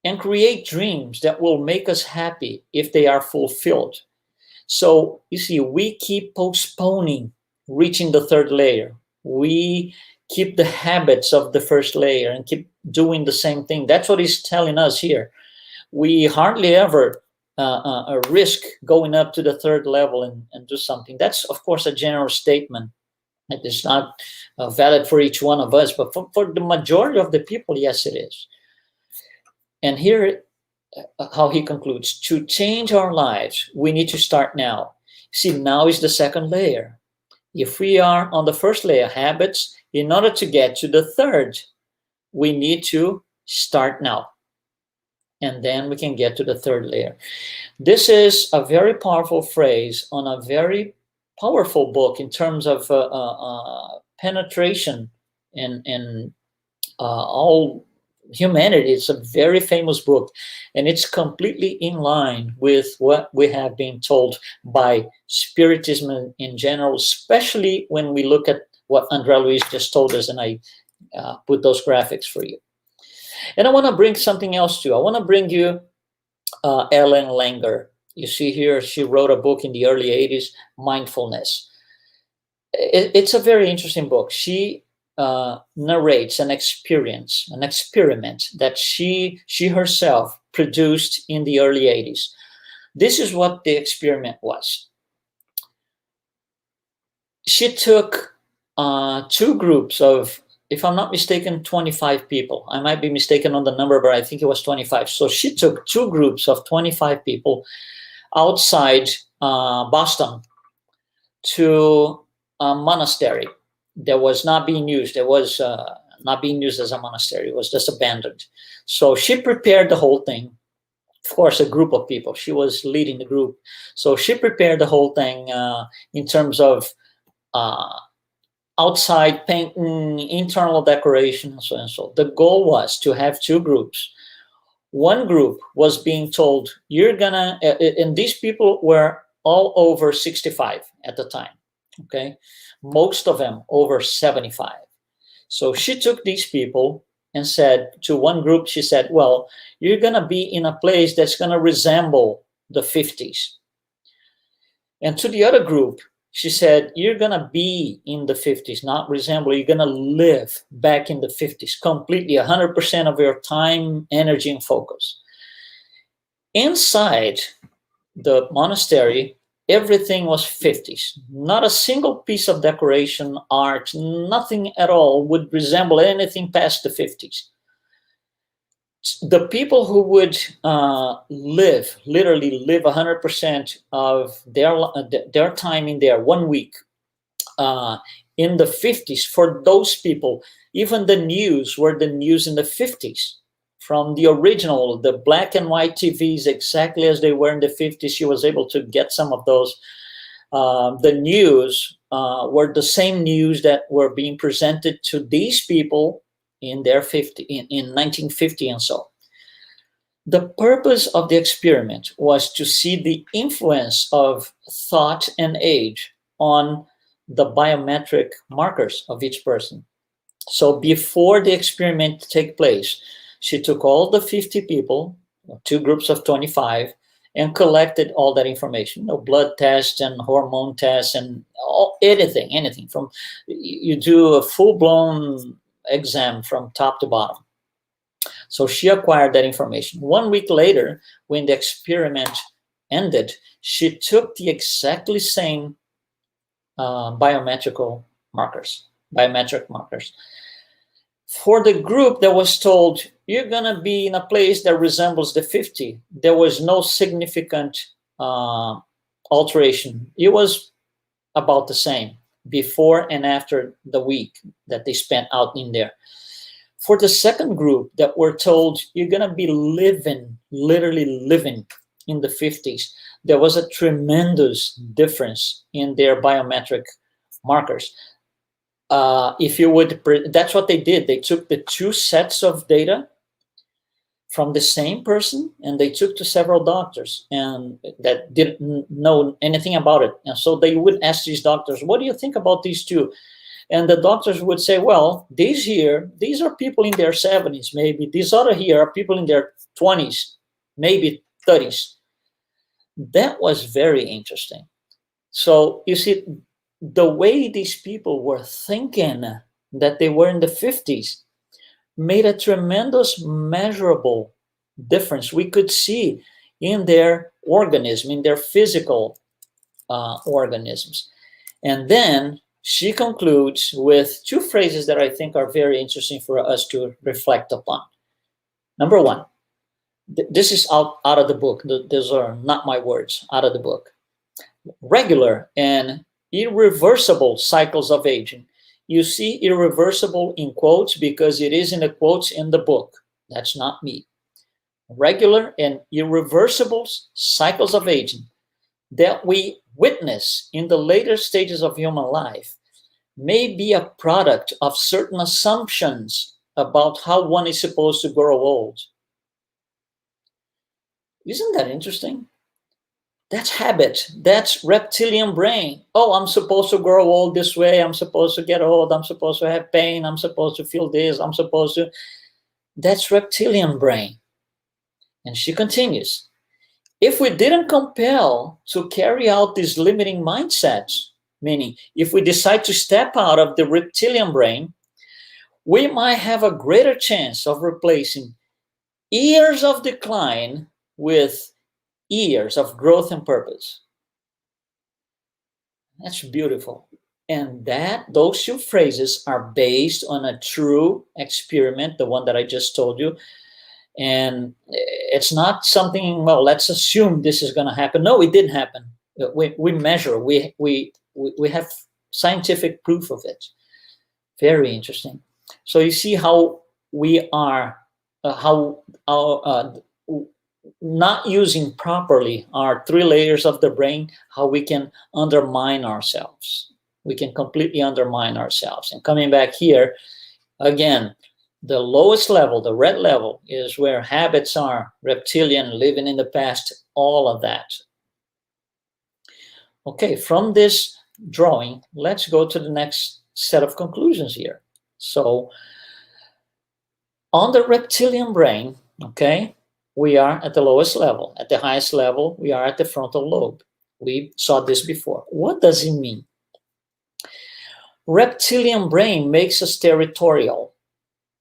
and create dreams that will make us happy if they are fulfilled. So you see, we keep postponing reaching the third layer. We keep the habits of the first layer and keep doing the same thing. That's what he's telling us here. We hardly ever risk going up to the third level and do something. That's, of course, a general statement. It is not valid for each one of us, but for the majority of the people, yes, it is. And here, how he concludes, to change our lives, we need to start now. See, now is the second layer. If we are on the first layer, habits, in order to get to the third, we need to start now. And then we can get to the third layer. This is a very powerful phrase on a very powerful book in terms of penetration in all humanity. It's a very famous book, and it's completely in line with what we have been told by Spiritism in general, especially when we look at what André Luiz just told us, and I put those graphics for you. And I want to bring something else to you. I want to bring you Ellen Langer. You see here, she wrote a book in the early 80s, Mindfulness. It's a very interesting book. She narrates an experience, an experiment that she herself produced in the early 80s. This is what the experiment was. She took two groups of, if I'm not mistaken, 25 people. I might be mistaken on the number, but I think it was 25. So she took two groups of 25 people outside Boston to a monastery that was not being used. It was not being used as a monastery. It was just abandoned. So she prepared the whole thing. Of course, a group of people. She was leading the group. So she prepared the whole thing in terms of outside painting, internal decoration, so and so. The goal was to have two groups. One group was being told, you're gonna, and these people were all over 65 at the time, okay? Most of them over 75. So she took these people and said to one group, she said, well, you're gonna be in a place that's gonna resemble the 50s. And to the other group, she said, you're gonna be in the 50s, not resemble, you're gonna live back in the 50s, completely 100% of your time, energy, and focus. Inside the monastery, everything was 50s. Not a single piece of decoration, art, nothing at all would resemble anything past the 50s. The people who would literally live 100% of their time in there, 1 week, in the 50s, for those people, even the news were the news in the 50s. From the original, the black and white TVs, exactly as they were in the 50s, she was able to get some of those. The news were the same news that were being presented to these people in their 1950 and so. The purpose of the experiment was to see the influence of thought and age on the biometric markers of each person. So before the experiment take place, she took all the 50 people, two groups of 25, and collected all that information, blood tests and hormone tests and anything from, you do a full-blown exam from top to bottom. So she acquired that information. 1 week later, when the experiment ended, she took the exactly same biometric markers. For the group that was told, you're going to be in a place that resembles the 50, there was no significant alteration. It was about the same before and after the week that they spent out in there. For the second group that were told, you're going to be literally living in the 50s, there was a tremendous difference in their biometric markers. If you would, that's what they did. They took the two sets of data from the same person, and they took to several doctors and that didn't know anything about it. And so they would ask these doctors, what do you think about these two? And the doctors would say, well, these are people in their 70s, maybe. These other here are people in their 20s, maybe 30s. That was very interesting. So you see, the way these people were thinking that they were in the 50s made a tremendous measurable difference. We could see in their organism, in their physical organisms. And then she concludes with two phrases that I think are very interesting for us to reflect upon. Number one, this is out of the book. Those are not my words, out of the book. Regular and irreversible cycles of aging. You see irreversible in quotes because it is in the quotes in the book. That's not me. Regular and irreversible cycles of aging that we witness in the later stages of human life may be a product of certain assumptions about how one is supposed to grow old. Isn't that interesting? That's habit. That's reptilian brain. Oh, I'm supposed to grow old this way. I'm supposed to get old. I'm supposed to have pain. I'm supposed to feel this. I'm supposed to. That's reptilian brain. And she continues. If we didn't compel to carry out these limiting mindsets, meaning if we decide to step out of the reptilian brain, we might have a greater chance of replacing years of decline with years of growth and purpose. That's beautiful. And those two phrases are based on a true experiment, the one that I just told you. And it's not something, well, let's assume this is going to happen. No, it didn't happen. We measure, we have scientific proof of it. Very interesting. So you see how we are, how our not using properly our 3 layers of the brain, how we can undermine ourselves. We can completely undermine ourselves. And coming back here, again, the lowest level, the red level, is where habits are, reptilian, living in the past, all of that. Okay, from this drawing, let's go to the next set of conclusions here. So, on the reptilian brain, okay, we are at the lowest level. At the highest level, we are at the frontal lobe. We saw this before. What does it mean? Reptilian brain makes us territorial.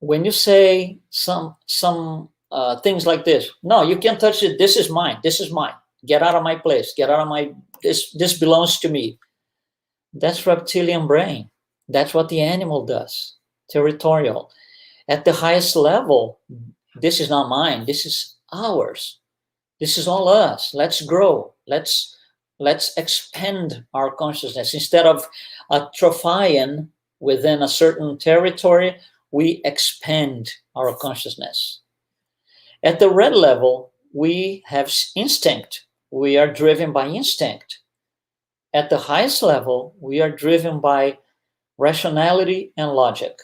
When you say some things like this, no, you can't touch it. This is mine. This is mine. Get out of my place. Get out of my. This belongs to me. That's reptilian brain. That's what the animal does. Territorial. At the highest level, this is not mine. This is ours. This is all us. Let's grow. Let's expand our consciousness. Instead of atrophying within a certain territory, we expand our consciousness. At the red level, we have instinct. We are driven by instinct. At the highest level, we are driven by rationality and logic.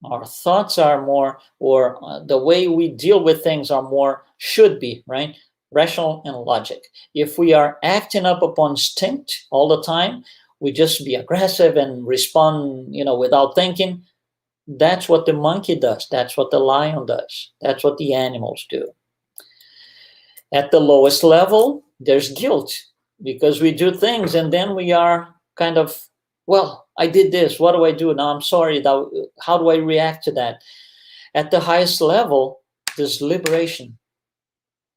Our thoughts are more, or the way we deal with things are more, should be, right? Rational and logic. If we are acting up upon instinct all the time, we just be aggressive and respond, without thinking. That's what the monkey does. That's what the lion does. That's what the animals do. At the lowest level, there's guilt because we do things and then we are kind of, well, I did this. What do I do now? I'm sorry. How do I react to that? At the highest level, there's liberation.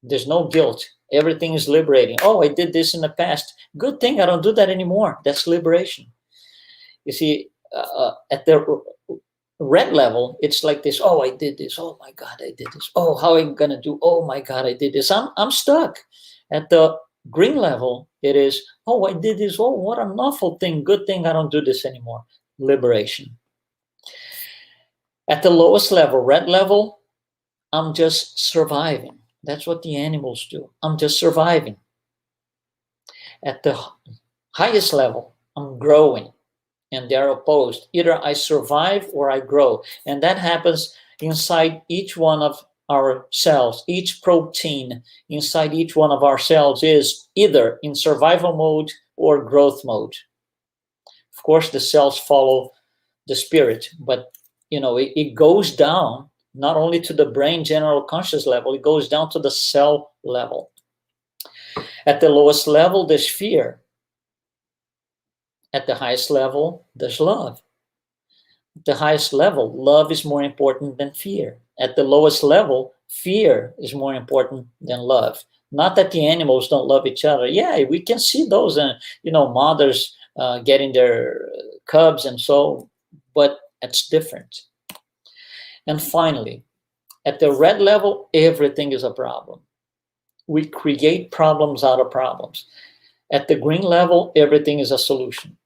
There's no guilt. Everything is liberating. Oh, I did this in the past. Good thing I don't do that anymore. That's liberation. You see, at the red level, it's like this. Oh, I did this. Oh my God, I did this. Oh, how am I gonna do? Oh my God, I did this. I'm stuck. At the green level, it is, oh, I did this. Oh, what an awful thing. Good thing I don't do this anymore. Liberation. At the lowest level, red level, I'm just surviving. That's what the animals do. I'm just surviving. At the highest level, I'm growing. And they're opposed. Either I survive or I grow. And that happens inside each one of our cells. Each protein inside each one of our cells is either in survival mode or growth mode. Of course, the cells follow the spirit, but it goes down not only to the brain general conscious level, it goes down to the cell level. At the lowest level, there's fear. At the highest level, there's love. At the highest level, love is more important than fear. At the lowest level, fear is more important than love. Not that the animals don't love each other. Yeah, we can see those, mothers getting their cubs and so, but it's different. And finally, at the red level, everything is a problem. We create problems out of problems. At the green level, everything is a solution.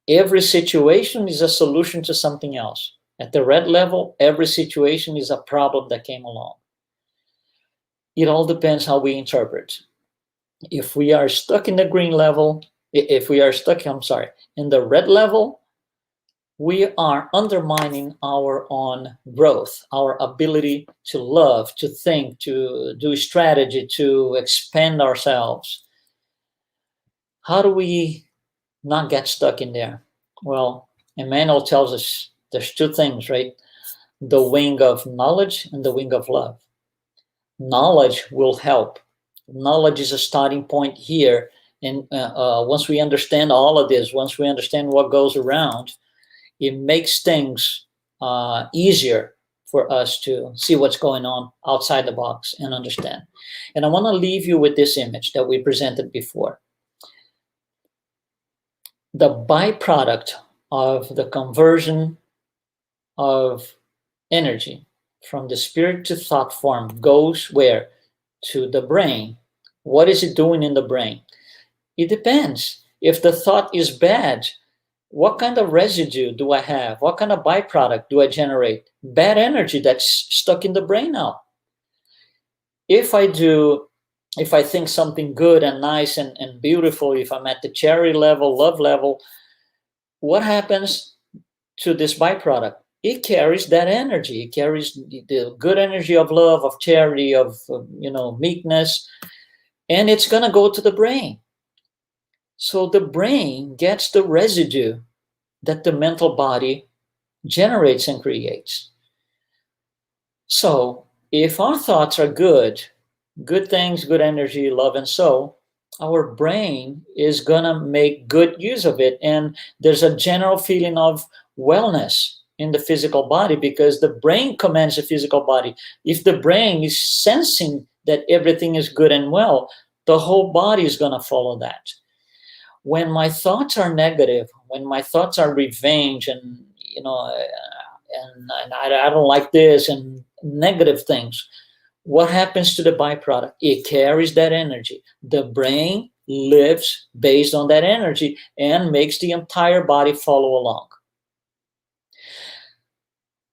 Every situation is a solution to something else. At the red level, every situation is a problem that came along. It all depends how we interpret. If we are stuck in the green level, in the red level, we are undermining our own growth, our ability to love, to think, to do strategy, to expand ourselves. How do we not get stuck in there? Well, Emmanuel tells us there's two things, right? The wing of knowledge and the wing of love. Knowledge will help. Knowledge is a starting point here. And once we understand all of this, once we understand what goes around, it makes things easier for us to see what's going on outside the box and understand. And I want to leave you with this image that we presented before. The byproduct of the conversion of energy from the spirit to thought form goes where? To the brain. What is it doing in the brain? It depends. If the thought is bad, what kind of residue do I have? What kind of byproduct do I generate? Bad energy that's stuck in the brain now. If I think something good and nice and beautiful, if I'm at the cherry level, love level, what happens to this byproduct? It carries that energy. It carries the good energy of love, of charity, of meekness, and it's going to go to the brain. So the brain gets the residue that the mental body generates and creates. So if our thoughts are good things, good energy, love, and so, our brain is going to make good use of it. And there's a general feeling of wellness in the physical body because the brain commands the physical body. If the brain is sensing that everything is good and well, the whole body is going to follow that. When my thoughts are negative, when my thoughts are revenge and I don't like this and negative things, what happens to the byproduct? It carries that energy. The brain lives based on that energy and makes the entire body follow along.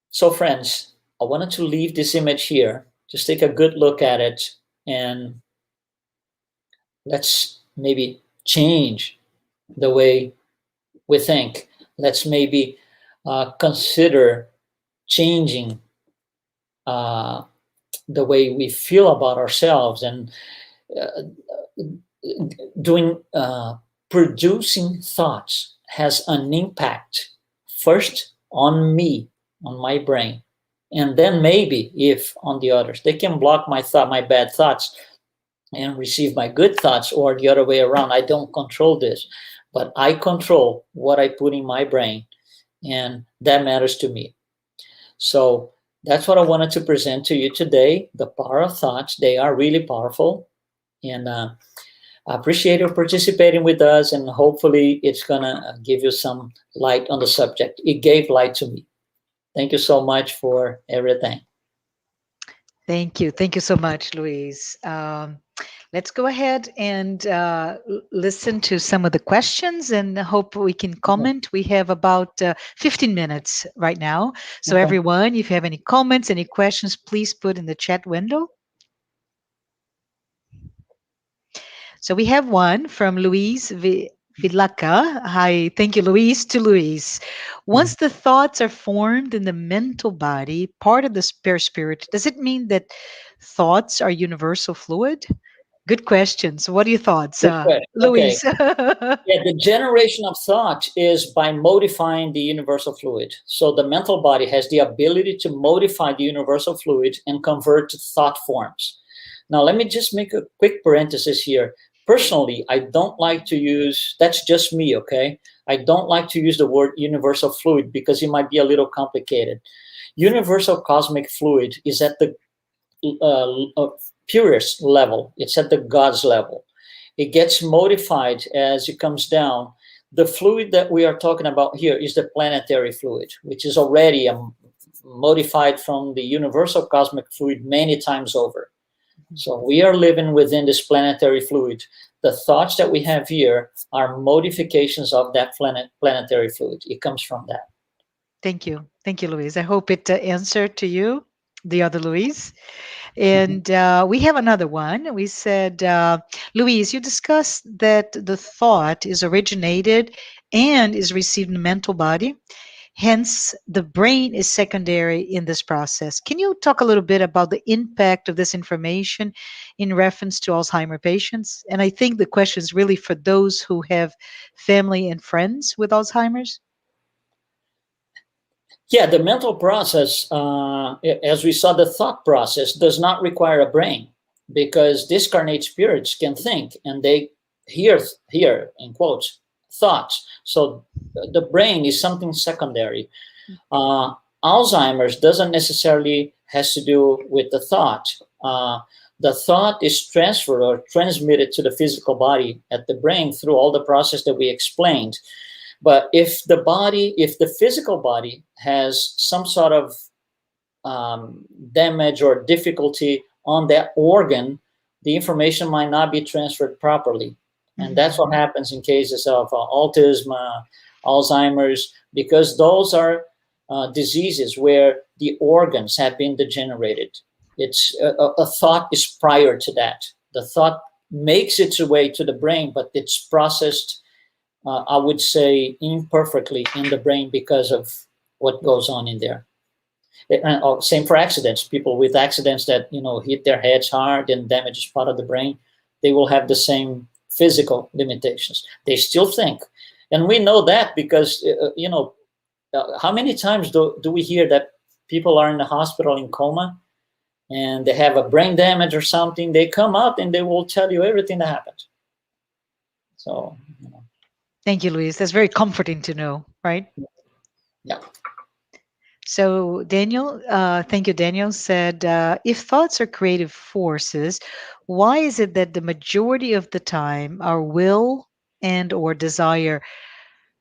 So friends, I wanted to leave this image here. Just take a good look at it and let's maybe change the way we think. Let's maybe consider changing the way we feel about ourselves and producing thoughts has an impact first on me, on my brain, and then maybe if on the others. They can block my bad thoughts and receive my good thoughts, or the other way around. I don't control this, but I control what I put in my brain, and that matters to me. So that's what I wanted to present to you today, the power of thoughts. They are really powerful, and I appreciate you participating with us, and hopefully it's gonna give you some light on the subject. It gave light to me. Thank you so much for everything. Thank you. Thank you so much, Luis. Let's go ahead and listen to some of the questions and hope we can comment. We have about 15 minutes right now. So Okay. everyone, if you have any comments, any questions, please put in the chat window. So we have one from Luis Vilaka. Hi, thank you, Luis. To Luis. Once the thoughts are formed in the mental body, part of the spirit, does it mean that thoughts are universal fluid? Good questions. What are your thoughts, Good question. Okay. Luis? Yeah, the generation of thought is by modifying the universal fluid. So the mental body has the ability to modify the universal fluid and convert to thought forms. Now, let me just make a quick parenthesis here. Personally, I don't like to use, that's just me, okay? I don't like to use the word universal fluid because it might be a little complicated. Universal cosmic fluid is at the purest level. It's at the God's level. It gets modified as it comes down. The fluid that we are talking about here is the planetary fluid, which is already modified from the universal cosmic fluid many times over. So we are living within this planetary fluid. The thoughts that we have here are modifications of that planetary fluid. It comes from that. Thank you. Thank you, Luis. I hope it answered to you, the other Luis. And we have another one. We said, Luis, you discussed that the thought is originated and is received in the mental body. Hence, the brain is secondary in this process. Can you talk a little bit about the impact of this information in reference to Alzheimer patients? And I think the question is really for those who have family and friends with Alzheimer's. Yeah, the mental process, as we saw, the thought process does not require a brain because discarnate spirits can think and they hear in quotes, thoughts. So the brain is something secondary. Uh, Alzheimer's doesn't necessarily has to do with the thought. The thought is transferred or transmitted to the physical body at the brain through all the process that we explained. But if the physical body has some sort of damage or difficulty on that organ, the information might not be transferred properly. And that's what happens in cases of autism, Alzheimer's, because those are diseases where the organs have been degenerated. It's a thought is prior to that. The thought makes its way to the brain, but it's processed, I would say, imperfectly in the brain because of what goes on in there. Same for accidents. People with accidents that hit their heads hard and damages part of the brain, they will have the same physical limitations. They still think, and we know that because how many times do we hear that people are in the hospital in coma and they have a brain damage or something? They come out and they will tell you everything that happened. So. Thank you, Luis. That's very comforting to know, right? Yeah. So Daniel, thank you, Daniel, said, if thoughts are creative forces, why is it that the majority of the time our will and or desire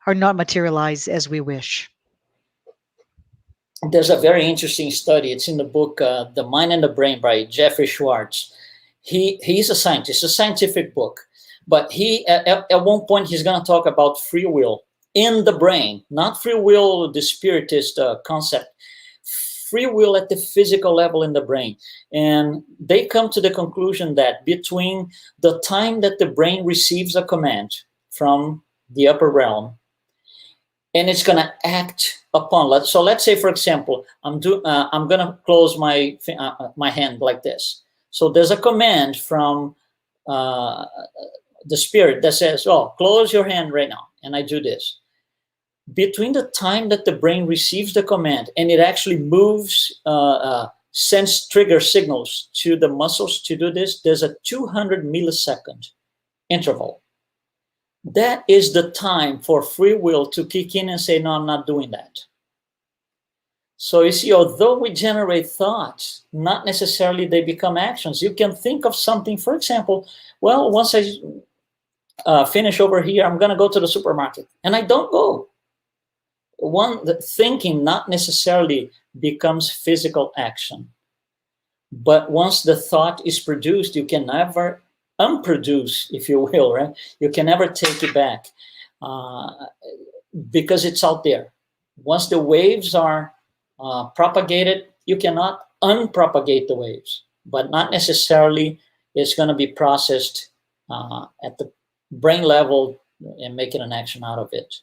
are not materialized as we wish? There's a very interesting study. It's in the book The Mind and the Brain by Jeffrey Schwartz. He's a scientist, a scientific book. But he at one point, he's going to talk about free will in the brain, not free will, the Spiritist concept, free will at the physical level in the brain. And they come to the conclusion that between the time that the brain receives a command from the upper realm and it's going to act upon. So let's say, for example, I'm going to close my hand like this. So there's a command from the spirit that says, "Oh, close your hand right now," and I do this. Between the time that the brain receives the command and it actually moves, sends trigger signals to the muscles to do this, there's a 200 millisecond interval. That is the time for free will to kick in and say, "No, I'm not doing that." So you see, although we generate thoughts, not necessarily they become actions. You can think of something, for example, well, once I finish over here, I'm going to go to the supermarket, and I don't go. The thinking not necessarily becomes physical action. But once the thought is produced, you can never unproduce, if you will, right? You can never take it back because it's out there. Once the waves are propagated, you cannot unpropagate the waves, but not necessarily it's going to be processed at the brain level and making an action out of it.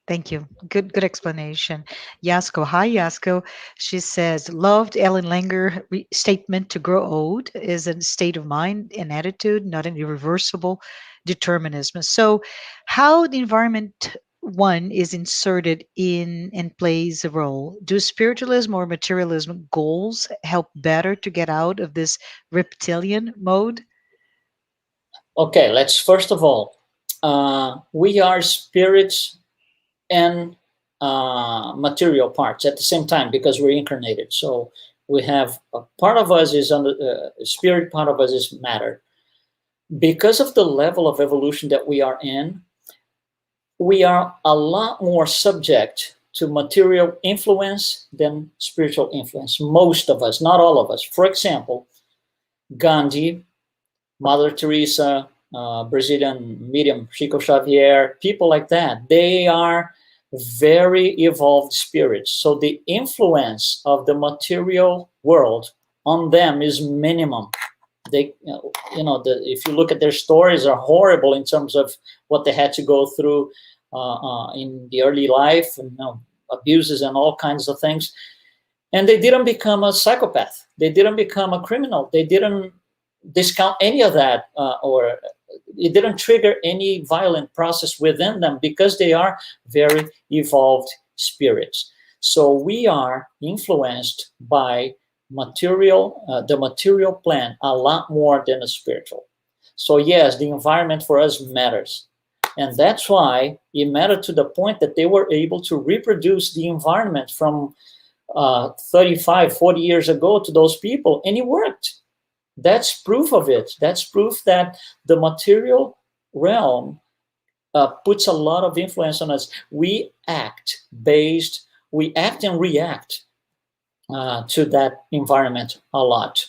Thank you. Good explanation. Yasko, hi Yasko. She says, loved Ellen Langer statement, to grow old is a state of mind and attitude, not an irreversible determinism. So how the environment one is inserted in and plays a role. Do spiritualism or materialism goals help better to get out of this reptilian mode? Okay, let's first of all, we are spirits and material parts at the same time because we're incarnated. So we have a part of us is on the spirit, part of us is matter. Because of the level of evolution that we are in, we are a lot more subject to material influence than spiritual influence. Most of us, not all of us. For example, Gandhi, Mother Teresa, Brazilian medium Chico Xavier, people like that, they are very evolved spirits. So the influence of the material world on them is minimum. They, if you look at their stories, are horrible in terms of what they had to go through in the early life, and abuses and all kinds of things. And they didn't become a psychopath. They didn't become a criminal. They didn't discount any of that, or it didn't trigger any violent process within them, because they are very evolved spirits. So we are influenced by the material plan a lot more than the spiritual. So yes, the environment for us matters. And that's why it mattered to the point that they were able to reproduce the environment from 35, 40 years ago to those people, and it worked. That's proof of it. That's proof that the material realm puts a lot of influence on us. We act and react to that environment a lot.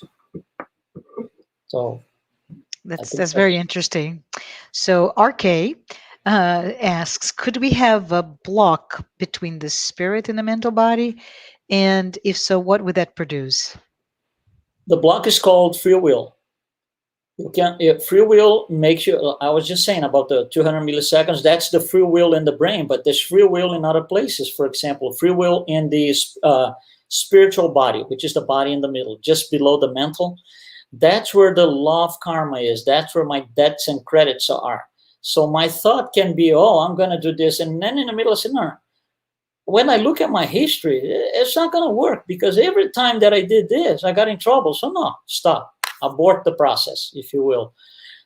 So That's very interesting. So RK asks, could we have a block between the spirit and the mental body? And if so, what would that produce? the block is called free will. You can free will makes you. I was just saying about the 200 milliseconds. That's the free will in the brain, but there's free will in other places. For example, free will in the spiritual body, which is the body in the middle, just below the mental. That's where the law of karma is. That's where my debts and credits are. So my thought can be, oh, I'm going to do this, and then in the middle I say, no. When I look at my history, it's not going to work, because every time that I did this, I got in trouble. So no, stop. Abort the process, if you will.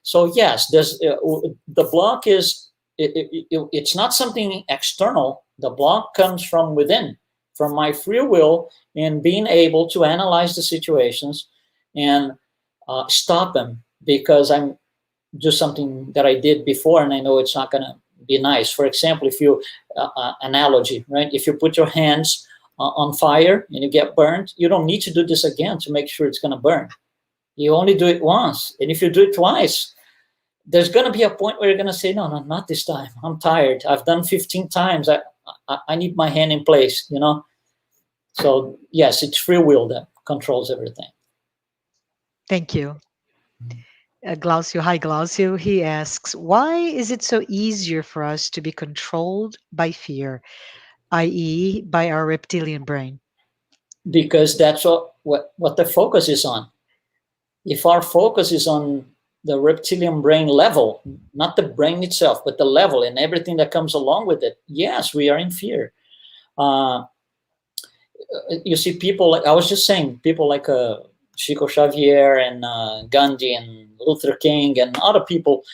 So yes, there's the block is it's not something external. The block comes from within, from my free will in being able to analyze the situations and stop them, because I'm do something that I did before and I know it's not going to be nice. For example, if you analogy, right? If you put your hands on fire and you get burned, you don't need to do this again to make sure it's going to burn. You only do it once. And if you do it twice, there's going to be a point where you're going to say, no, not this time. I'm tired. I've done 15 times. I need my hand in place, So yes, it's free will that controls everything. Thank you. Glausio, hi Glausio. He asks, why is it so easier for us to be controlled by fear, i.e., by our reptilian brain? Because that's what the focus is on. If our focus is on the reptilian brain level, not the brain itself, but the level and everything that comes along with it, yes, we are in fear. You see people like, I was just saying, people like Chico Xavier and Gandhi and Luther King and other people,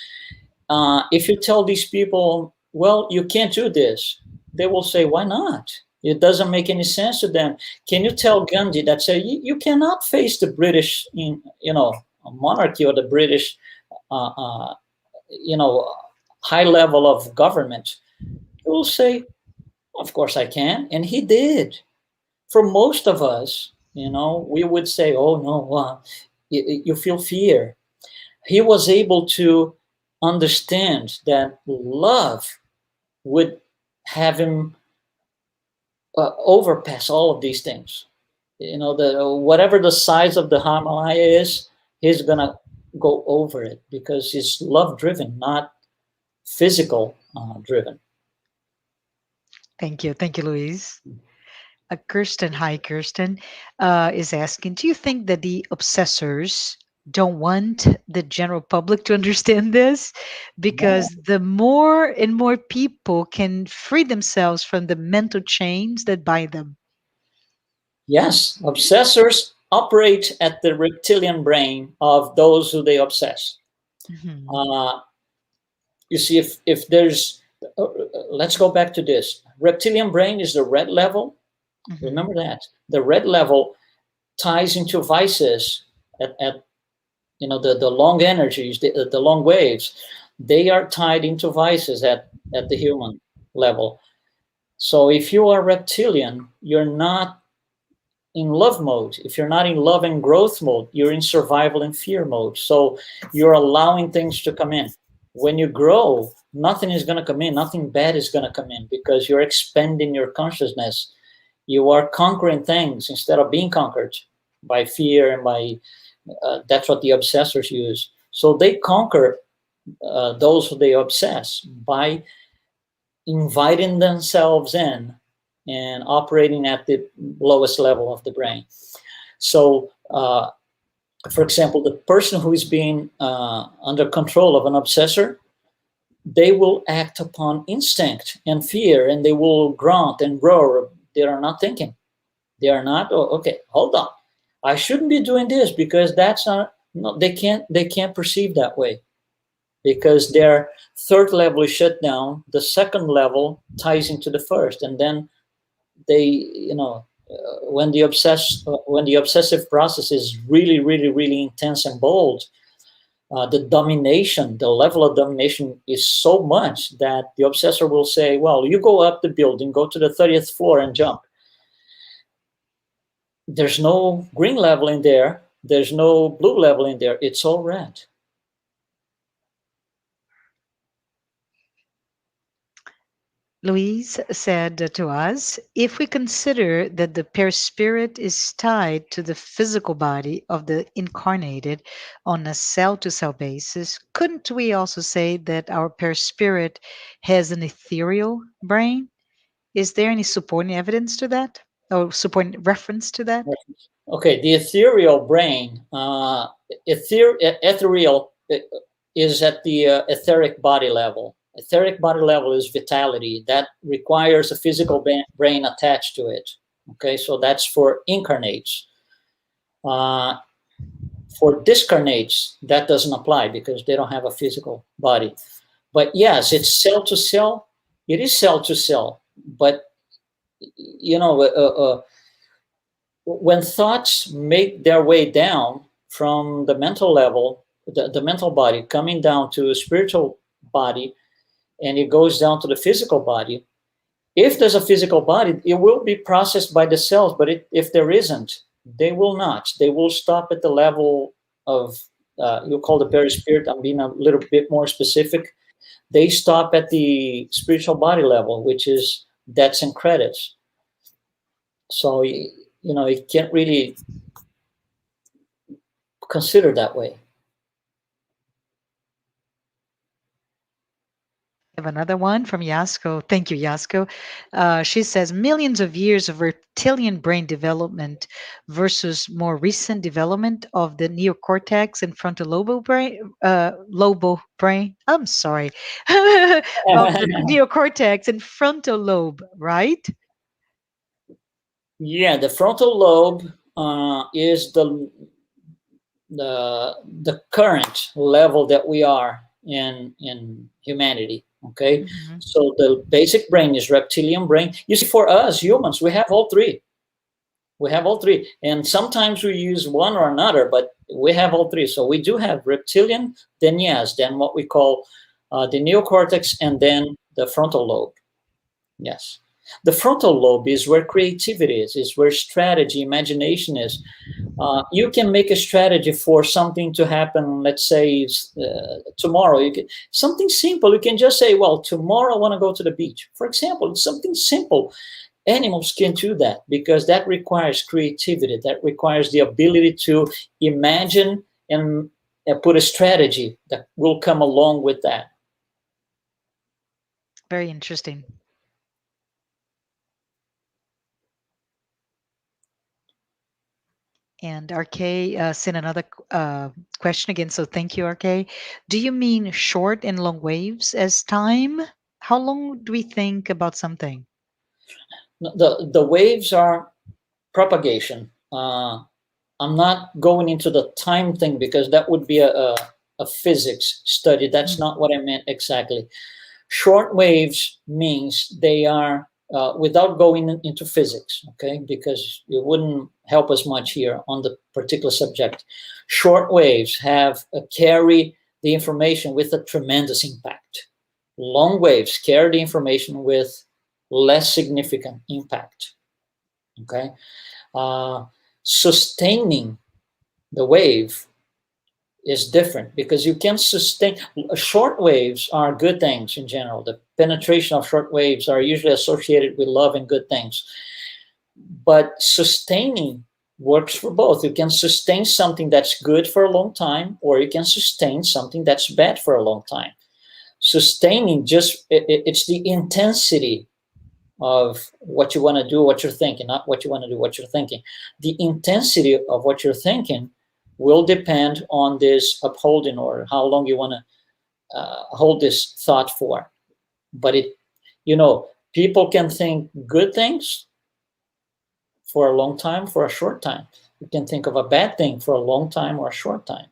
if you tell these people, well, you can't do this, they will say, why not? It doesn't make any sense to them. Can you tell Gandhi that say you cannot face the British, monarchy or the British, high level of government? He will say, of course I can, and he did. For most of us, we would say, oh no, you feel fear. He was able to understand that love would have him overpass all of these things. Whatever the size of the Himalaya is, he's gonna go over it, because he's love driven, not physical driven. Thank you, Luis. Kirsten, hi Kirsten, is asking, do you think that the obsessors don't want the general public to understand this, because the more and more people can free themselves from the mental chains that bind them? Yes, obsessors operate at the reptilian brain of those who they obsess. Mhm. You see, if there's, let's go back to this. Reptilian brain is the red level. Mhm. Remember that. The red level ties into vices at the long energies, the long waves. They are tied into vices at the human level. So if you are reptilian, you're not in love mode. If you're not in love and growth mode, you're in survival and fear mode. So you're allowing things to come in. When you grow, nothing is going to come in. Nothing bad is going to come in, because you're expanding your consciousnness. You are conquering things instead of being conquered by fear and by that's what the obsessors use. So they conquer those who they obsess by inviting themselves in and operating at the lowest level of the brain. So, for example, the person who is being under control of an obsessor, they will act upon instinct and fear, and they will grunt and roar. They are not thinking. They are not. Oh, okay, hold on. I shouldn't be doing this because that's not. No, they can't perceive that way, because their third level is shut down. The second level ties into the first, and then they, when the obsessive process is really, really, really intense and bold, the level of domination is so much that the obsessor will say, well, you go up the building, go to the 30th floor and jump. There's no green level in there. There's no blue level in there. It's all red. Luis said to us, if we consider that the perispirit is tied to the physical body of the incarnated on a cell-to-cell basis, couldn't we also say that our perispirit has an ethereal brain? Is there any supporting evidence to that? Or supporting reference to that? Okay, the ethereal brain, ethereal is at the etheric body level. Etheric body level is vitality. That requires a physical brain attached to it. Okay, so that's for incarnates. For discarnates, that doesn't apply because they don't have a physical body. But yes, it's cell to cell. It is cell to cell. But, when thoughts make their way down from the mental level, the mental body coming down to a spiritual body, and it goes down to the physical body, if there's a physical body, it will be processed by the cells. But if there isn't, they will not. They will stop at the level of, you call the perispirit, I'm being a little bit more specific. They stop at the spiritual body level, which is debts and credits. So, it can't really consider that way. I have another one from Yasko. Thank you, Yasko. She says millions of years of reptilian brain development versus more recent development of the neocortex and frontal lobe brain. I'm sorry, of the neocortex and frontal lobe, right? Yeah, the frontal lobe is the current level that we are in humanity. Okay, Mhm. so the basic brain is reptilian brain. You see, for us humans, we have all three. We have all three, and sometimes we use one or another, but we have all three. So we do have reptilian, then what we call the neocortex, and then the frontal lobe. Yes. The frontal lobe is where creativity is where strategy, imagination is. You can make a strategy for something to happen, let's say tomorrow. Something simple. You can just say, well, tomorrow I want to go to the beach. For example, it's something simple. Animals can do that because that requires creativity. That requires the ability to imagine and put a strategy that will come along with that. Very interesting. And RK sent another question again. So thank you, RK. Do you mean short and long waves as time? How long do we think about something? The waves are propagation. I'm not going into the time thing because that would be a physics study. That's not what I meant exactly. Short waves means they are, without going into physics, okay, because it wouldn't help us much here on the particular subject. Short waves carry the information with a tremendous impact. Long waves carry the information with less significant impact, okay? Sustaining the wave is different because you can sustain. Short waves are good things in general. The penetration of short waves are usually associated with love and good things. But sustaining works for both. You can sustain something that's good for a long time, or you can sustain something that's bad for a long time. sustaining, just it's the intensity of what you want to do, what you're thinking, not what you want to do, what you're thinking. The intensity of what you're thinking will depend on this upholding, or how long you want to hold this thought for. But people can think good things for a long time, for a short time. You can think of a bad thing for a long time or a short time.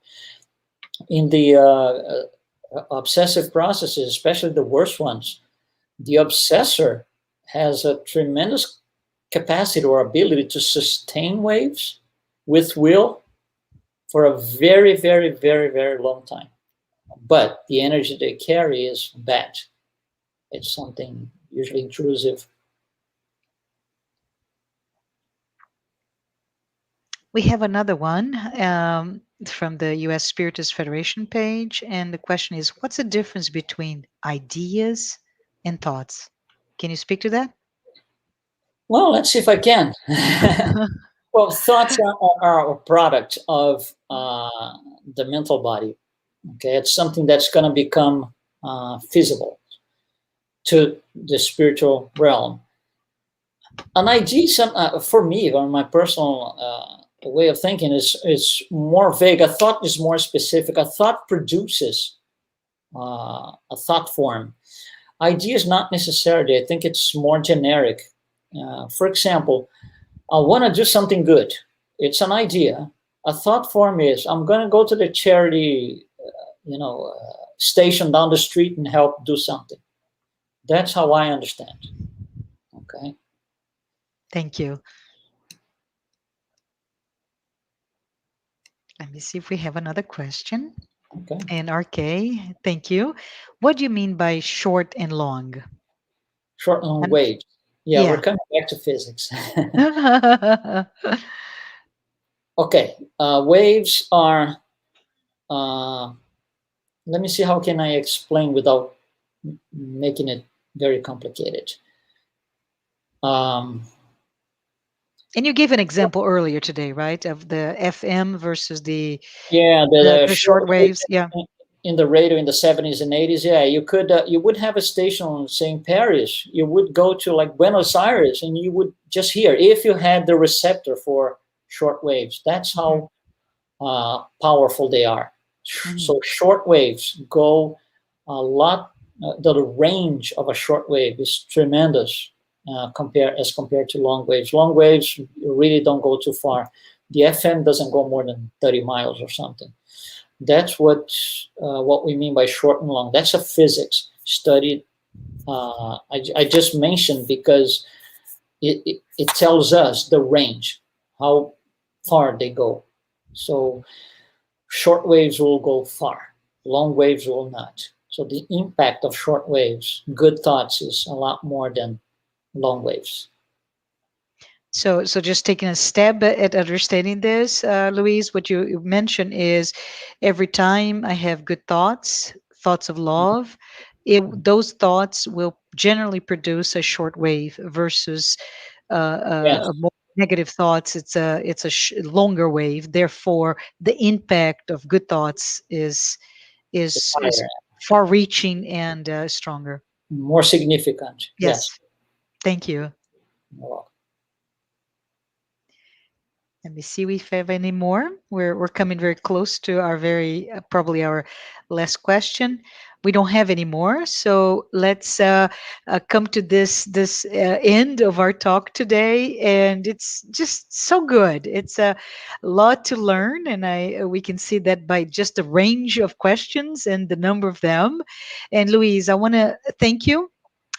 In the obsessive processes, especially the worst ones, the obsessor has a tremendous capacity or ability to sustain waves with will for a very, very, very, very long time. But the energy they carry is bad. It's something usually intrusive. We have another one from the U.S. Spiritist Federation page, and the question is, what's the difference between ideas and thoughts? Can you speak to that? Well, let's see if I can. Well, thoughts are a product of the mental body. Okay, it's something that's going to become feasible to the spiritual realm. An idea, for me, or my personal way of thinking, is more vague. A thought is more specific. A thought produces a thought form. Idea is not necessarily. I think it's more generic. For example, I want to do something good. It's an idea. A thought form is, I'm going to go to the charity, station down the street and help do something. That's how I understand. Okay. Thank you. Let me see if we have another question. Okay. And RK, thank you. What do you mean by short and long? Short and long And- waves. Yeah, we're yeah. coming back to physics. Okay. Waves are, let me see how can I explain without making it very complicated. And you gave an example earlier today, right, of the FM versus the short waves. Yeah. In the radio in the 70s and 80s, yeah, you would have a station saying Paris. You would go to like Buenos Aires and you would just hear, if you had the receptor for short waves. That's how powerful they are. Mm-hmm. So short waves go a lot. The range of a short wave is tremendous compared to long waves. Long waves really don't go too far. The FM doesn't go more than 30 miles or something. That's what we mean by short and long. That's a physics studied. I just mentioned because it tells us the range, how far they go. So short waves will go far, long waves will not. So the impact of short waves, good thoughts, is a lot more than long waves. So just taking a stab at understanding this, Louise, what you mentioned is every time I have good thoughts of love, those thoughts will generally produce a short wave versus Yes. a more negative thoughts. It's a longer wave. Therefore, the impact of good thoughts is far reaching and stronger. More significant. Yes. Thank you. Let me see if we have any more. We're coming very close to our probably our last question. We don't have any more, so let's come to this end of our talk today. And it's just so good. It's a lot to learn, and we can see that by just the range of questions and the number of them. And Louise, I want to thank you.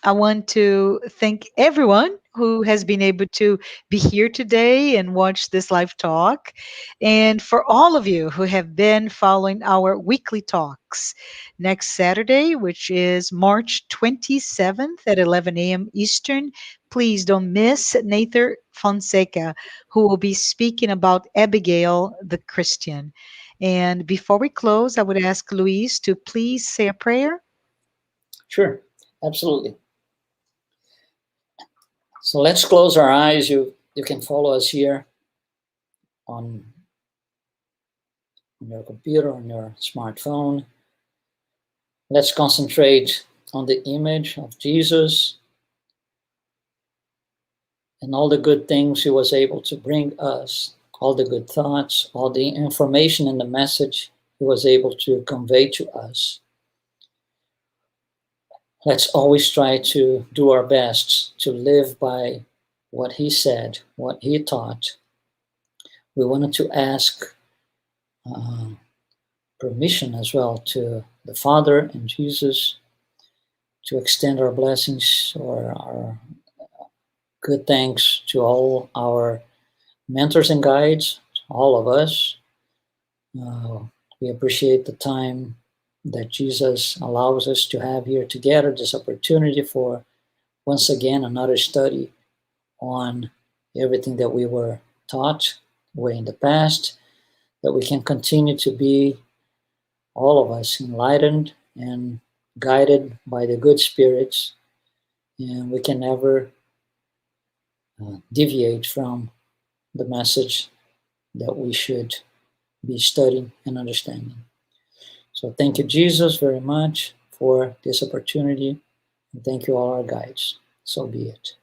I want to thank everyone who has been able to be here today and watch this live talk. And for all of you who have been following our weekly talks, next Saturday, which is March 27th at 11 a.m. Eastern, please don't miss Nathan Fonseca, who will be speaking about Abigail the Christian. And before we close, I would ask Luis to please say a prayer. Sure, absolutely. So let's close our eyes. You can follow us here on your computer, on your smartphone. Let's concentrate on the image of Jesus and all the good things he was able to bring us, all the good thoughts, all the information and the message he was able to convey to us. Let's always try to do our best to live by what he said, what he taught. We wanted to ask permission as well to the Father and Jesus to extend our blessings or our good thanks to all our mentors and guides, all of us. We appreciate the time that Jesus allows us to have here together, this opportunity for, once again, another study on everything that we were taught way in the past, that we can continue to be, all of us, enlightened and guided by the good spirits, and we can never deviate from the message that we should be studying and understanding. So thank you, Jesus, very much for this opportunity, and thank you, all our guides. So be it.